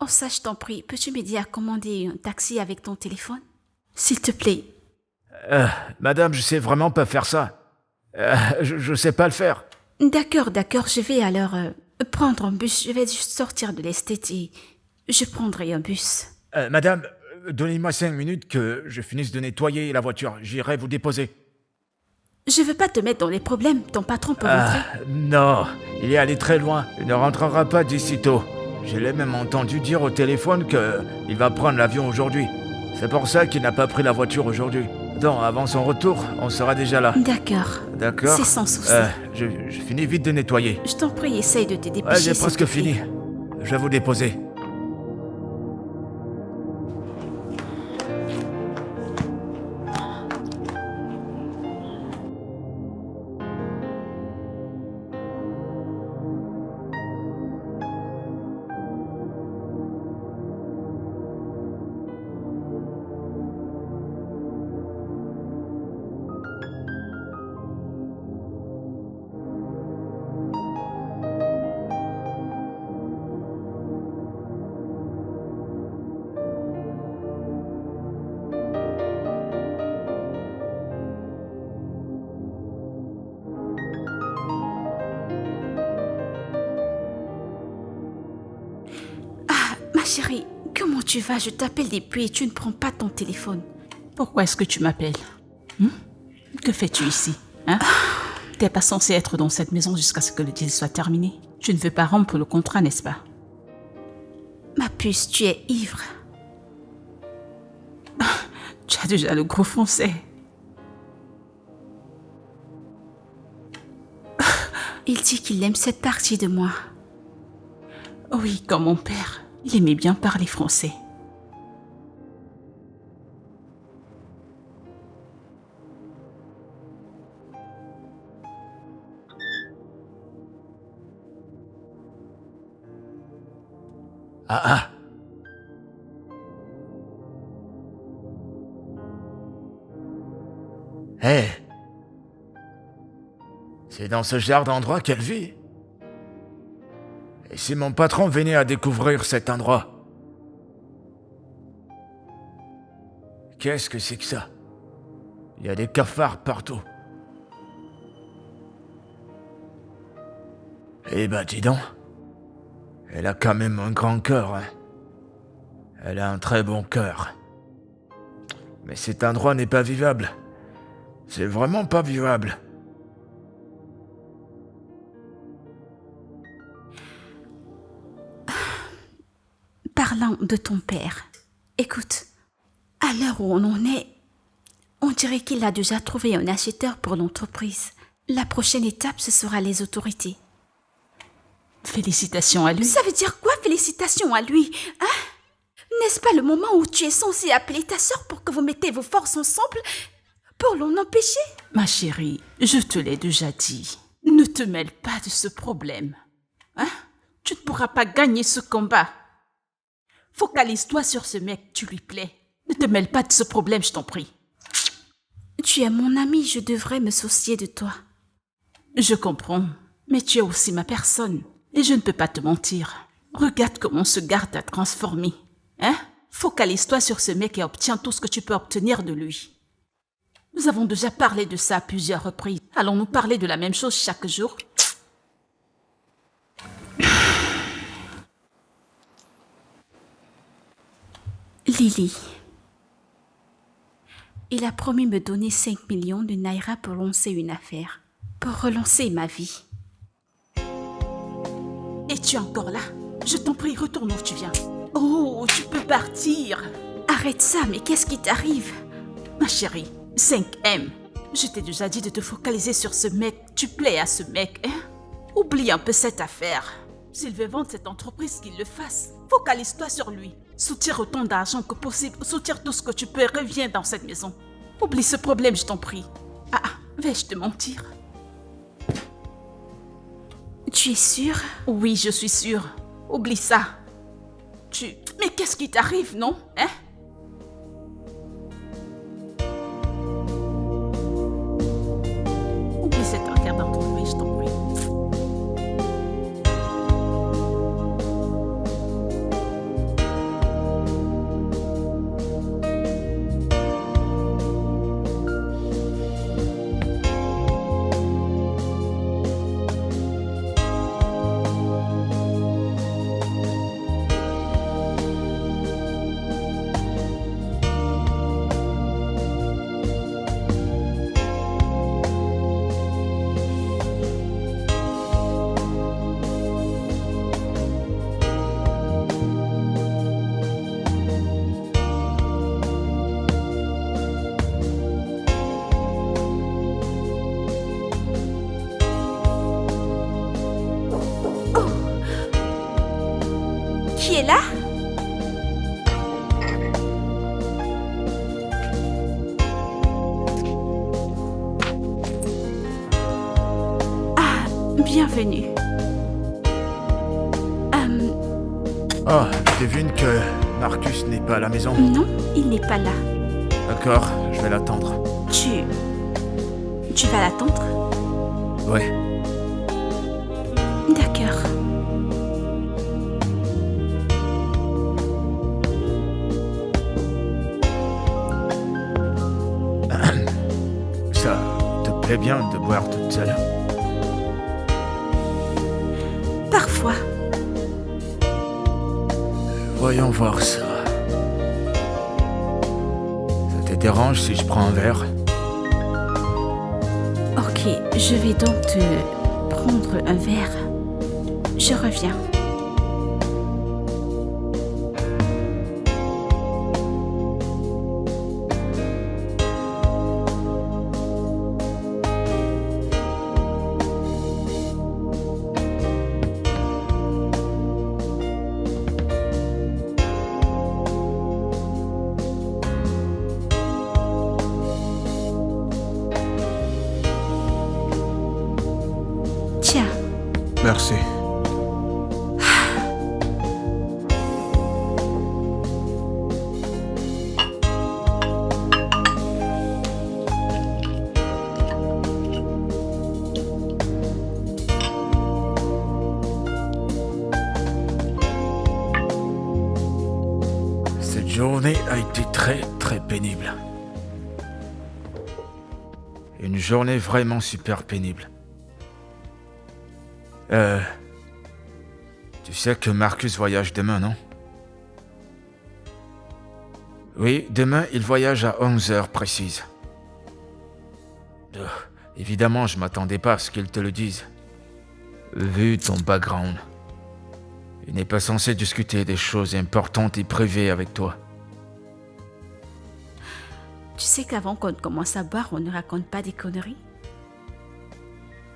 Oh ça, je t'en prie, peux-tu m'aider à commander un taxi avec ton téléphone? S'il te plaît. Madame, je sais vraiment pas faire ça. Je sais pas le faire. D'accord, je vais alors prendre un bus. Je vais juste sortir de l'esthète et je prendrai un bus. Madame, donnez-moi 5 minutes que je finisse de nettoyer la voiture. J'irai vous déposer. Je veux pas te mettre dans les problèmes, ton patron peut rentrer. Non, il est allé très loin. Il ne rentrera pas d'ici tôt. Je l'ai même entendu dire au téléphone qu'il va prendre l'avion aujourd'hui. C'est pour ça qu'il n'a pas pris la voiture aujourd'hui. Non, avant son retour, on sera déjà là. D'accord. C'est sans souci. Je finis vite de nettoyer. Je t'en prie, essaye de te dépêcher. J'ai presque fini. Je vais vous déposer. Ma chérie, comment tu vas? Je t'appelle depuis et tu ne prends pas ton téléphone. Pourquoi est-ce que tu m'appelles? Que fais-tu ici? T'es pas censé être dans cette maison jusqu'à ce que le deal soit terminé. Tu ne veux pas rompre le contrat, n'est-ce pas? Ma puce, tu es ivre. Tu as déjà le gros français. Il dit qu'il aime cette partie de moi. Oui, comme mon père. Il aimait bien parler français. Hé, c'est dans ce genre d'endroit qu'elle vit. Et si mon patron venait à découvrir cet endroit? Qu'est-ce que c'est que ça? Il y a des cafards partout. Eh ben, dis donc. Elle a quand même un grand cœur, hein. Elle a un très bon cœur. Mais cet endroit n'est pas vivable. C'est vraiment pas vivable. Parlant de ton père, écoute, à l'heure où on en est, on dirait qu'il a déjà trouvé un acheteur pour l'entreprise. La prochaine étape, ce sera les autorités. Félicitations à lui. Ça veut dire quoi, félicitations à lui, hein? N'est-ce pas le moment où tu es censé appeler ta sœur pour que vous mettez vos forces ensemble pour l'en empêcher? Ma chérie, je te l'ai déjà dit. Ne te mêle pas de ce problème. Hein? Tu ne pourras pas gagner ce combat. Focalise-toi sur ce mec, tu lui plais. Ne te mêle pas de ce problème, je t'en prie. Tu es mon ami, je devrais me soucier de toi. Je comprends, mais tu es aussi ma personne. Et je ne peux pas te mentir. Regarde comment ce gars t'a transformé. Hein? Focalise-toi sur ce mec et obtiens tout ce que tu peux obtenir de lui. Nous avons déjà parlé de ça à plusieurs reprises. Allons-nous parler de la même chose chaque jour? Lily. Il a promis me donner 5 millions de naira pour lancer une affaire. Pour relancer ma vie. Et tu es encore là? Je t'en prie, retourne où tu viens. Oh, tu peux partir. Arrête ça, mais qu'est-ce qui t'arrive? Ma chérie, 5M. Je t'ai déjà dit de te focaliser sur ce mec. Tu plais à ce mec, hein? Oublie un peu cette affaire. S'il veut vendre cette entreprise, qu'il le fasse. Focalise-toi sur lui. Soutire autant d'argent que possible. Soutire tout ce que tu peux. Reviens dans cette maison. Oublie ce problème, je t'en prie. Vais-je te mentir? Tu es sûre? Oui, je suis sûre. Oublie ça. Mais qu'est-ce qui t'arrive, non? Hein? Oublie cette affaire d'entreprise, je t'en prie. Bienvenue. Oh, je devine que Marcus n'est pas à la maison. Non, il n'est pas là. D'accord, je vais l'attendre. Tu vas l'attendre? Oui. D'accord. Ça te plaît bien de boire toute seule? Parfois. Voyons voir ça. Ça te dérange si je prends un verre? Ok, je vais donc te prendre un verre. Je reviens. Tiens, Merci. Cette journée a été très très pénible. Une journée vraiment super pénible. Tu sais que Marcus voyage demain, non? Oui, demain il voyage à 11h précises. Évidemment, je m'attendais pas à ce qu'il te le dise. Vu ton background, il n'est pas censé discuter des choses importantes et privées avec toi. tu sais qu'avant qu'on commence à boire, on ne raconte pas des conneries?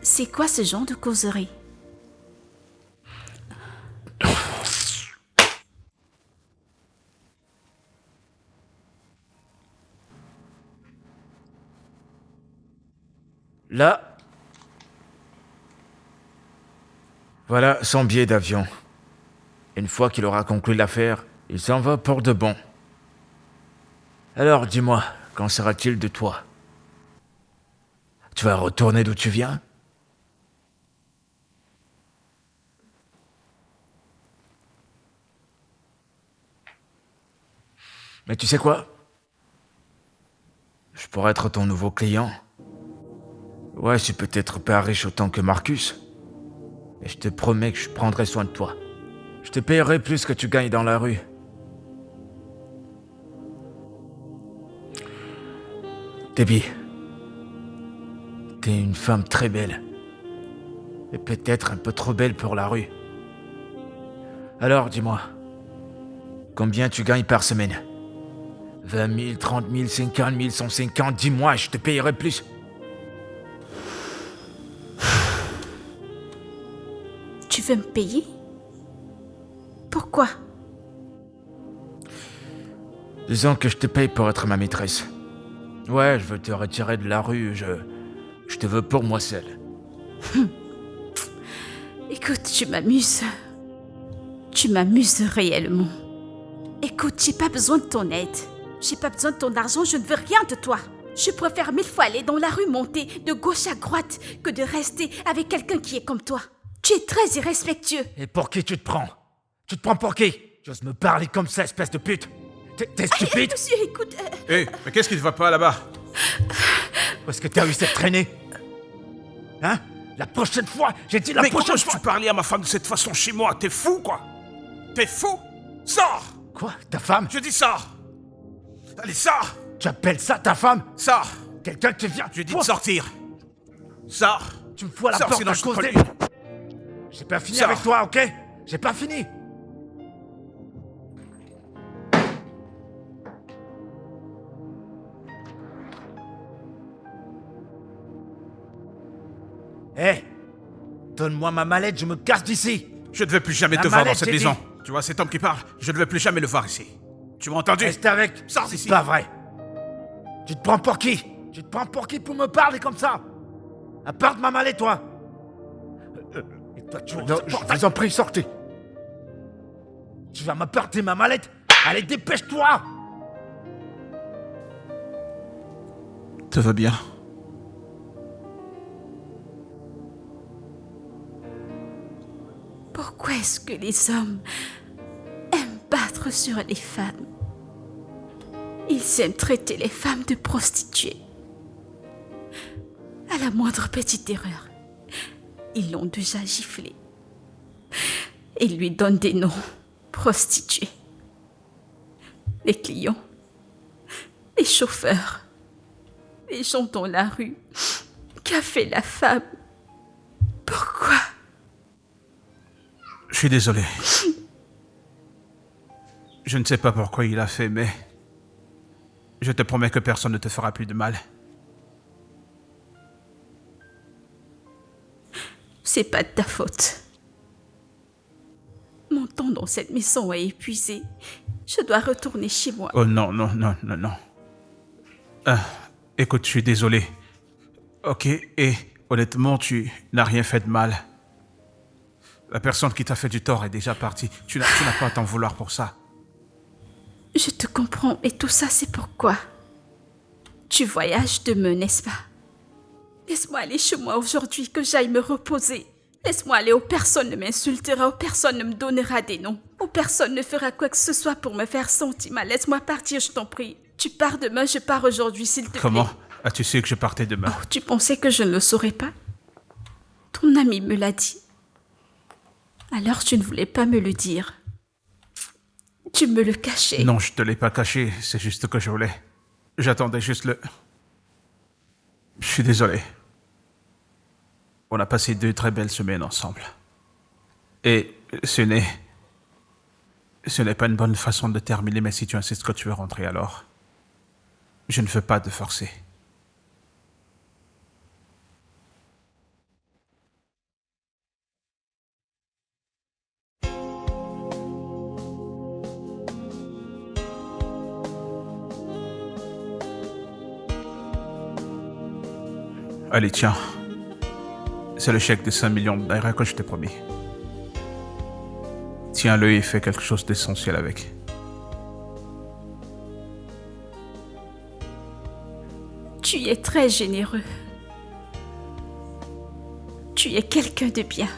C'est quoi ce genre de causerie? Là, voilà son billet d'avion. Une fois qu'il aura conclu l'affaire, il s'en va pour de bon. Alors dis-moi, qu'en sera-t-il de toi? Tu vas retourner d'où tu viens? Mais tu sais quoi? Je pourrais être ton nouveau client. Ouais, je suis peut-être pas riche autant que Marcus, mais je te promets que je prendrai soin de toi. Je te payerai plus que tu gagnes dans la rue. Debbie, t'es une femme très belle, et peut-être un peu trop belle pour la rue. Alors, dis-moi, combien tu gagnes par semaine? 20 000, 30 000, 50 000, 150, dis-moi, je te payerai plus. Tu veux me payer? Pourquoi? Disons que je te paye pour être ma maîtresse. Ouais, je veux te retirer de la rue, je te veux pour moi seul. Écoute, tu m'amuses. Tu m'amuses réellement. Écoute, j'ai pas besoin de ton aide. J'ai pas besoin de ton argent, je ne veux rien de toi. Je préfère 1000 fois aller dans la rue monter de gauche à droite que de rester avec quelqu'un qui est comme toi. Tu es très irrespectueux. Et pour qui tu te prends? Tu te prends pour qui? Tu oses me parler comme ça, espèce de pute? T'es stupide? Monsieur, écoute... Hé, mais qu'est-ce qui ne va pas là-bas? Où est-ce que t'as eu cette traînée? Hein? La prochaine fois, j'ai dit la Mais prochaine comment fois! tu parlais à ma femme de cette façon chez moi? T'es fou, quoi? T'es fou? Sors! Quoi? Ta femme? Je dis sors! Allez, sors! Tu appelles ça ta femme? Sors! Quelqu'un qui vient... Je dis de sortir! Sors! Tu me fous à la Sors, porte sinon à je te cause colle des... une. J'ai pas fini Sors. avec toi, ok? J'ai pas fini! Hé! Donne-moi ma mallette, je me casse d'ici! Je ne veux plus jamais La te voir dans mallette, cette j'ai maison. dit. Tu vois cet homme qui parle? Je ne veux plus jamais le voir ici. Tu m'as entendu? Reste avec! Sors C'est d'ici. pas vrai! Tu te prends pour qui? Tu te prends pour qui pour me parler comme ça? Apporte ma mallette, toi! Et toi, tu Non, je vous en prie, sortez. Tu vas m'apporter ma mallette. Allez, dépêche-toi. Tout va bien. Pourquoi est-ce que les hommes aiment battre sur les femmes? Ils aiment traiter les femmes de prostituées. À la moindre petite erreur, ils l'ont déjà giflée. Ils lui donnent des noms: prostituées. Les clients, les chauffeurs, les gens dans la rue. Qu'a fait la femme? Pourquoi? Je suis désolé. Je ne sais pas pourquoi il a fait, mais je te promets que personne ne te fera plus de mal. C'est pas de ta faute. Mon temps dans cette maison est épuisé. Je dois retourner chez moi. Oh non, non, non, non, non. Écoute, je suis désolé. Ok, et honnêtement, tu n'as rien fait de mal. La personne qui t'a fait du tort est déjà partie. Tu n'as pas à t'en vouloir pour ça. Je te comprends, et tout ça, c'est pourquoi. Tu voyages demain, n'est-ce pas? Laisse-moi aller chez moi aujourd'hui, que j'aille me reposer. Laisse-moi aller où personne ne m'insultera, où personne ne me donnera des noms, où personne ne fera quoi que ce soit pour me faire sentir mal. Laisse-moi partir, je t'en prie. Tu pars demain, je pars aujourd'hui, s'il te plaît. Comment as-tu su que je partais demain? Oh, tu pensais que je ne le saurais pas? Ton ami me l'a dit. Alors tu ne voulais pas me le dire. Tu me le cachais. Non, je te l'ai pas caché, c'est juste que je voulais. J'attendais juste le... Je suis désolé. On a passé 2 très belles semaines ensemble. Et ce n'est pas une bonne façon de terminer, mais si tu insistes que tu veux rentrer, alors... Je ne veux pas te forcer. Allez, tiens. C'est le chèque de 5 millions de naira que je t'ai promis. Tiens-le et fais quelque chose d'essentiel avec. Tu es très généreux. Tu es quelqu'un de bien.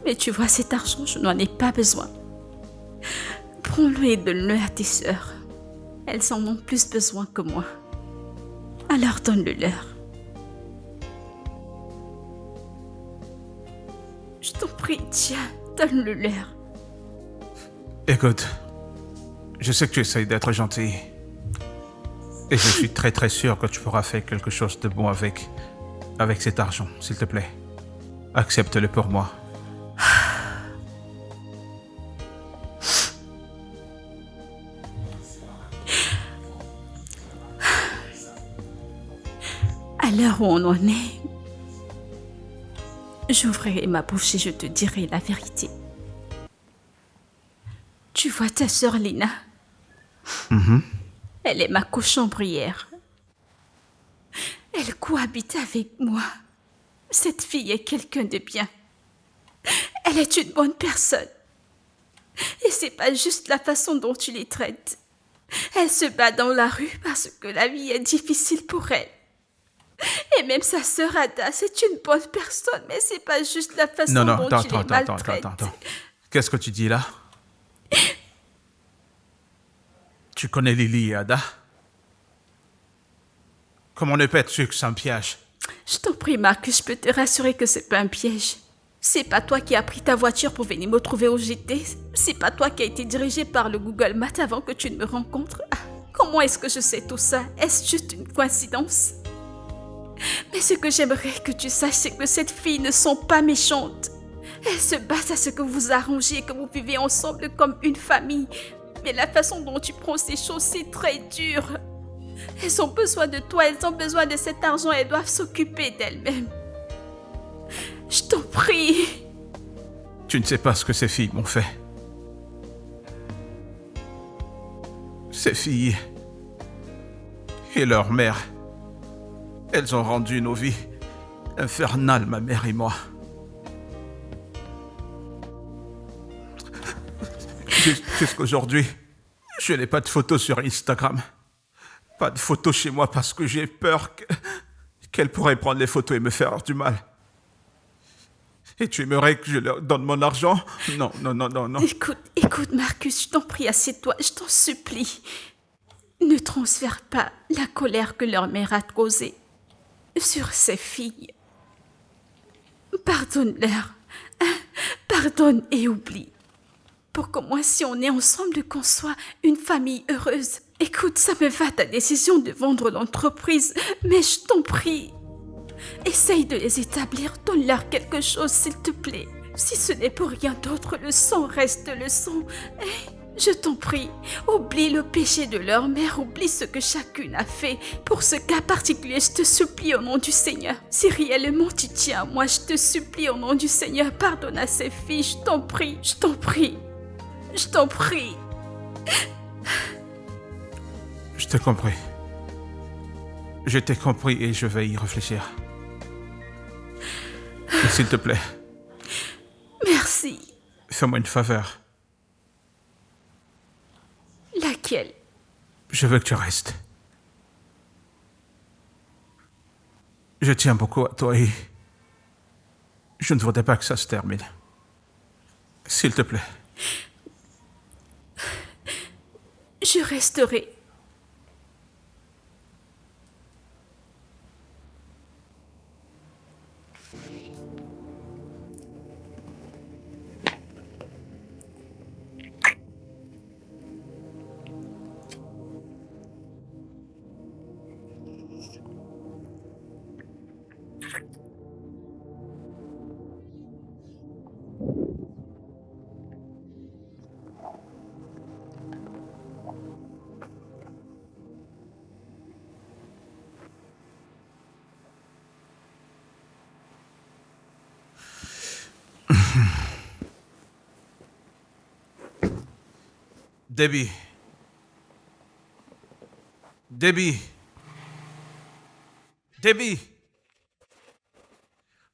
Mais tu vois, cet argent, je n'en ai pas besoin. Prends-le et donne-le à tes sœurs. Elles en ont plus besoin que moi. Alors donne-le-leur. Je t'en prie, tiens, donne-le-leur. Écoute, je sais que tu essayes d'être gentil. Et je suis très très sûr que tu pourras faire quelque chose de bon avec cet argent, s'il te plaît. Accepte-le pour moi. À l'heure où on en est, j'ouvrirai ma bouche et je te dirai la vérité. Tu vois ta sœur Lina? Elle est ma cochambrière. Elle cohabite avec moi. Cette fille est quelqu'un de bien. Elle est une bonne personne. Et c'est pas juste la façon dont tu les traites. Elle se bat dans la rue parce que la vie est difficile pour elle. Et même sa sœur Ada, c'est une bonne personne, mais c'est pas juste la façon dont tu les maltraites. Attends. Qu'est-ce que tu dis là? Tu connais Lily et Ada? Comment ne pas être sûr que c'est un piège? Je t'en prie, Marc, je peux te rassurer que c'est pas un piège. C'est pas toi qui as pris ta voiture pour venir me trouver où j'étais. C'est pas toi qui as été dirigé par le Google Maps avant que tu ne me rencontres. Ah, comment est-ce que je sais tout ça? Est-ce juste une coïncidence? Mais ce que j'aimerais que tu saches, c'est que cette fille ne sont pas méchantes. Elles se battent à ce que vous arrangez et que vous vivez ensemble comme une famille. Mais la façon dont tu prends ces choses, c'est très dur. Elles ont besoin de toi, elles ont besoin de cet argent, elles doivent s'occuper d'elles-mêmes. Je t'en prie. Tu ne sais pas ce que ces filles m'ont fait. Ces filles et leur mère, elles ont rendu nos vies infernale, ma mère et moi. Jusqu'aujourd'hui, je n'ai pas de photos sur Instagram. Pas de photos chez moi parce que j'ai peur qu'elle pourrait prendre les photos et me faire du mal. Et tu aimerais que je leur donne mon argent? Non, non, non, non, non. Écoute, Marcus, je t'en prie, assieds-toi, je t'en supplie. Ne transfère pas la colère que leur mère a causée sur ses filles. Pardonne-leur. Pardonne et oublie. Pour que moi, si on est ensemble, qu'on soit une famille heureuse. Écoute, ça me va ta décision de vendre l'entreprise, mais je t'en prie. Essaye de les établir, donne-leur quelque chose, s'il te plaît. Si ce n'est pour rien d'autre, le sang reste le sang. Je t'en prie, oublie le péché de leur mère, oublie ce que chacune a fait. Pour ce cas particulier, je te supplie au nom du Seigneur. Si réellement tu tiens à moi, je te supplie au nom du Seigneur, pardonne à ces filles, je t'en prie, je t'en prie. Je t'en prie. Je t'ai compris. Je t'ai compris et je vais y réfléchir. Et s'il te plaît, Merci. fais-moi une faveur. Laquelle? Je veux que tu restes. Je tiens beaucoup à toi et je ne voudrais pas que ça se termine. S'il te plaît. Je resterai. Debbie. Debbie. Debbie.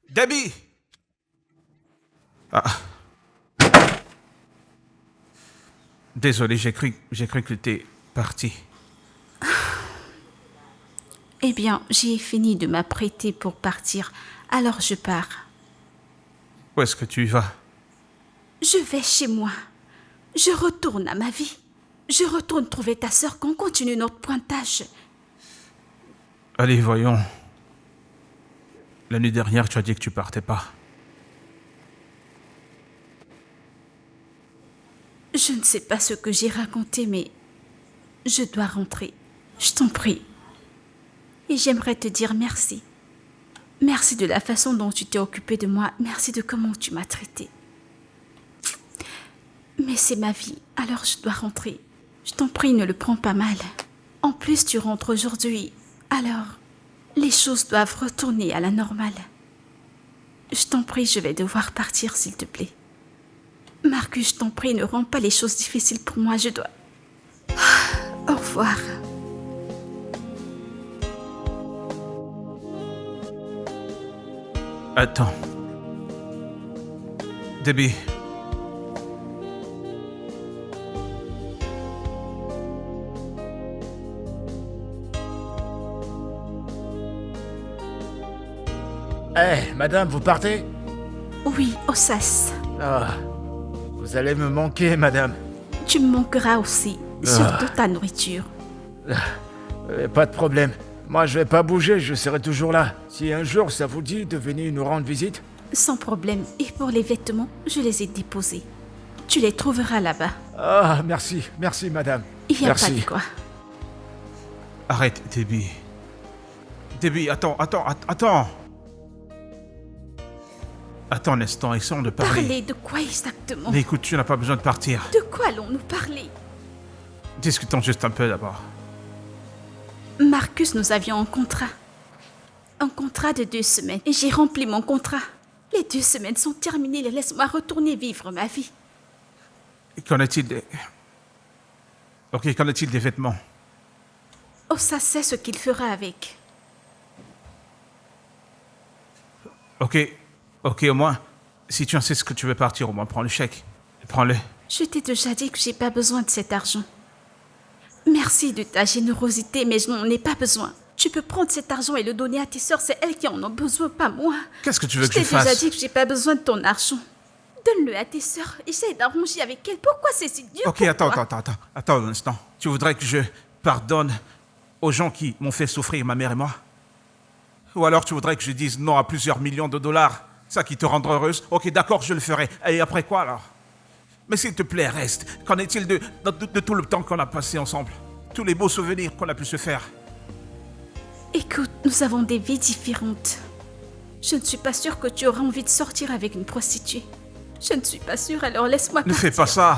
Debbie. Ah. Désolé, j'ai cru que tu étais parti. Eh bien, j'ai fini de m'apprêter pour partir, alors je pars. Où est-ce que tu vas? Je vais chez moi. Je retourne à ma vie. Je retourne trouver ta sœur qu'on continue notre pointage. Allez, voyons. La nuit dernière, tu as dit que tu partais pas. Je ne sais pas ce que j'ai raconté, mais je dois rentrer. Je t'en prie. Et j'aimerais te dire merci. Merci de la façon dont tu t'es occupé de moi. Merci de comment tu m'as traité. Mais c'est ma vie, alors je dois rentrer. Je t'en prie, ne le prends pas mal. En plus, tu rentres aujourd'hui. Alors, les choses doivent retourner à la normale. Je t'en prie, je vais devoir partir, s'il te plaît. Marcus, je t'en prie, ne rends pas les choses difficiles pour moi, je dois... Au revoir. Attends. Debbie. Madame, vous partez? Oui, Ossas. Ah, vous allez me manquer, madame. Tu me manqueras aussi, surtout ta nourriture. Pas de problème. Moi, je vais pas bouger, je serai toujours là. Si un jour ça vous dit de venir nous rendre visite. Sans problème. Et pour les vêtements, je les ai déposés. Tu les trouveras là-bas. Ah, merci, madame. Il n'y a Merci. pas de quoi. Arrête, Debbie. Debbie, attends. Attends un instant, essayons de parler. Parler de quoi exactement? Mais écoute, tu n'as pas besoin de partir. De quoi allons-nous parler? Discutons juste un peu d'abord. Marcus, nous avions un contrat. Un contrat de 2 semaines. Et j'ai rempli mon contrat. Les 2 semaines sont terminées. Laisse-moi retourner vivre ma vie. Et qu'en est-il des... Ok, qu'en est-il des vêtements? Oh, ça sait ce qu'il fera avec. Ok, au moins, si tu insistes que tu veux partir, au moins prends le chèque. Prends-le. Je t'ai déjà dit que j'ai pas besoin de cet argent. Merci de ta générosité, mais je n'en ai pas besoin. Tu peux prendre cet argent et le donner à tes sœurs, c'est elles qui en ont besoin, pas moi. Qu'est-ce que tu veux que Je je t'ai déjà fasse? dit que j'ai pas besoin de ton argent. Donne-le à tes sœurs, essaye d'arranger avec elles. Pourquoi c'est si dur? Ok, attends un instant. Tu voudrais que je pardonne aux gens qui m'ont fait souffrir, ma mère et moi? Ou alors tu voudrais que je dise non à plusieurs millions de dollars? Ça qui te rendra heureuse? Ok, d'accord, je le ferai. Et après quoi alors? Mais s'il te plaît, reste. Qu'en est-il de tout le temps qu'on a passé ensemble? Tous les beaux souvenirs qu'on a pu se faire? Écoute, nous avons des vies différentes. Je ne suis pas sûre que tu auras envie de sortir avec une prostituée. Je ne suis pas sûre, alors laisse-moi Ne partir. fais pas ça.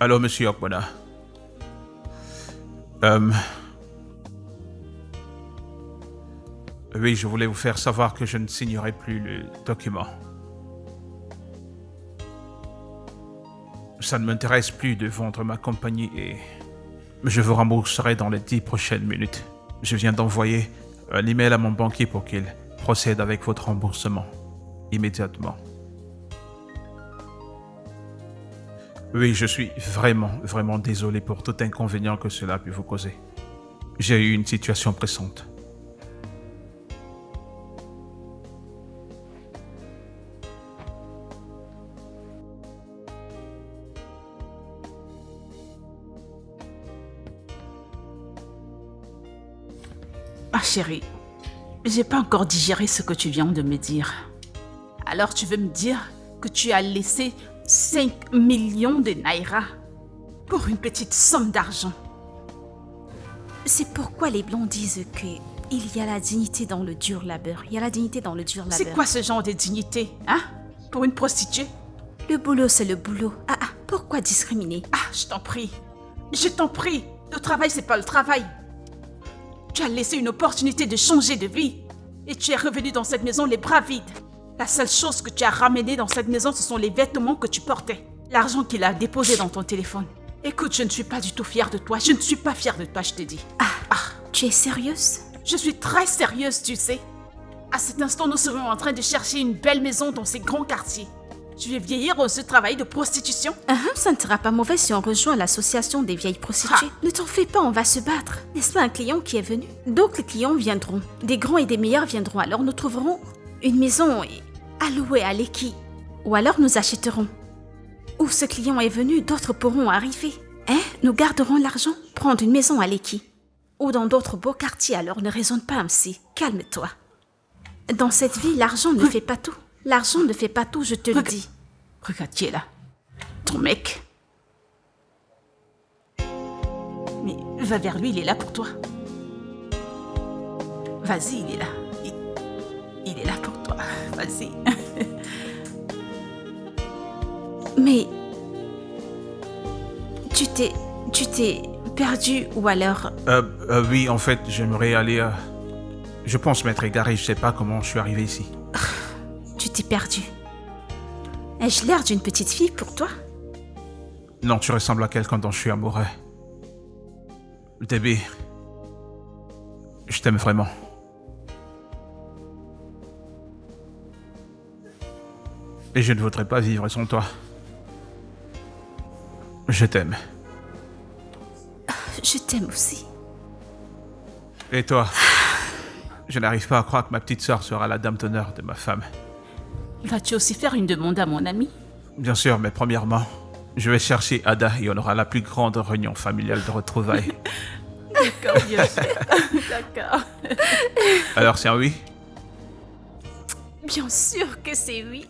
Allô, monsieur Okbona. Oui, je voulais vous faire savoir que je ne signerai plus le document. Ça ne m'intéresse plus de vendre ma compagnie et je vous rembourserai dans les 10 prochaines minutes. Je viens d'envoyer un email à mon banquier pour qu'il procède avec votre remboursement immédiatement. Oui, je suis vraiment désolé pour tout inconvénient que cela a pu vous causer. J'ai eu une situation pressante. Ah chérie, j'ai pas encore digéré ce que tu viens de me dire. Alors tu veux me dire que tu as laissé 5 millions de naira pour une petite somme d'argent? C'est pourquoi les Blancs disent que il y a la dignité dans le dur labeur. Il y a la dignité dans le dur labeur. C'est quoi ce genre de dignité, hein? Pour une prostituée? Le boulot, c'est le boulot. Pourquoi discriminer? Ah, je t'en prie. Je t'en prie. Le travail, c'est pas le travail. Tu as laissé une opportunité de changer de vie. Et tu es revenu dans cette maison les bras vides. La seule chose que tu as ramenée dans cette maison, ce sont les vêtements que tu portais. L'argent qu'il a déposé dans ton téléphone. Écoute, je ne suis pas du tout fière de toi. Je ne suis pas fière de toi, je te dis. Tu es sérieuse? Je suis très sérieuse, tu sais. À cet instant, nous serions en train de chercher une belle maison dans ces grands quartiers. Tu veux vieillir dans ce travail de prostitution? Ça ne sera pas mauvais si on rejoint l'association des vieilles prostituées. Ne t'en fais pas, on va se battre. N'est-ce pas un client qui est venu? D'autres clients viendront. Des grands et des meilleurs viendront. Alors nous trouverons une maison à louer à Lekki. Ou alors nous achèterons. Où ce client est venu, d'autres pourront arriver. Nous garderons l'argent, prendre une maison à Lekki. Ou dans d'autres beaux quartiers, alors ne raisonne pas ainsi. Calme-toi. Dans cette vie, l'argent ne fait pas tout. L'argent ne fait pas tout, je te le dis. Regarde qui est là. Ton mec. Mais va vers lui, il est là pour toi. Vas-y, il est là. Il est là pour toi. Vas-y. Mais tu t'es perdu ou alors... Oui, en fait, j'aimerais aller... Je pense m'être égaré, je sais pas comment je suis arrivé ici. Tu t'es perdu. Ai-je l'air d'une petite fille pour toi? Non, tu ressembles à quelqu'un dont je suis amoureux. Debbie, je t'aime vraiment. Et je ne voudrais pas vivre sans toi. Je t'aime. Je t'aime aussi. Et toi? Je n'arrive pas à croire que ma petite sœur sera la dame d'honneur de ma femme. Vas-tu aussi faire une demande à mon ami? Bien sûr, mais premièrement, je vais chercher Ada et on aura la plus grande réunion familiale de retrouvailles. D'accord, bien sûr. D'accord. Alors, c'est un oui? Bien sûr que c'est oui.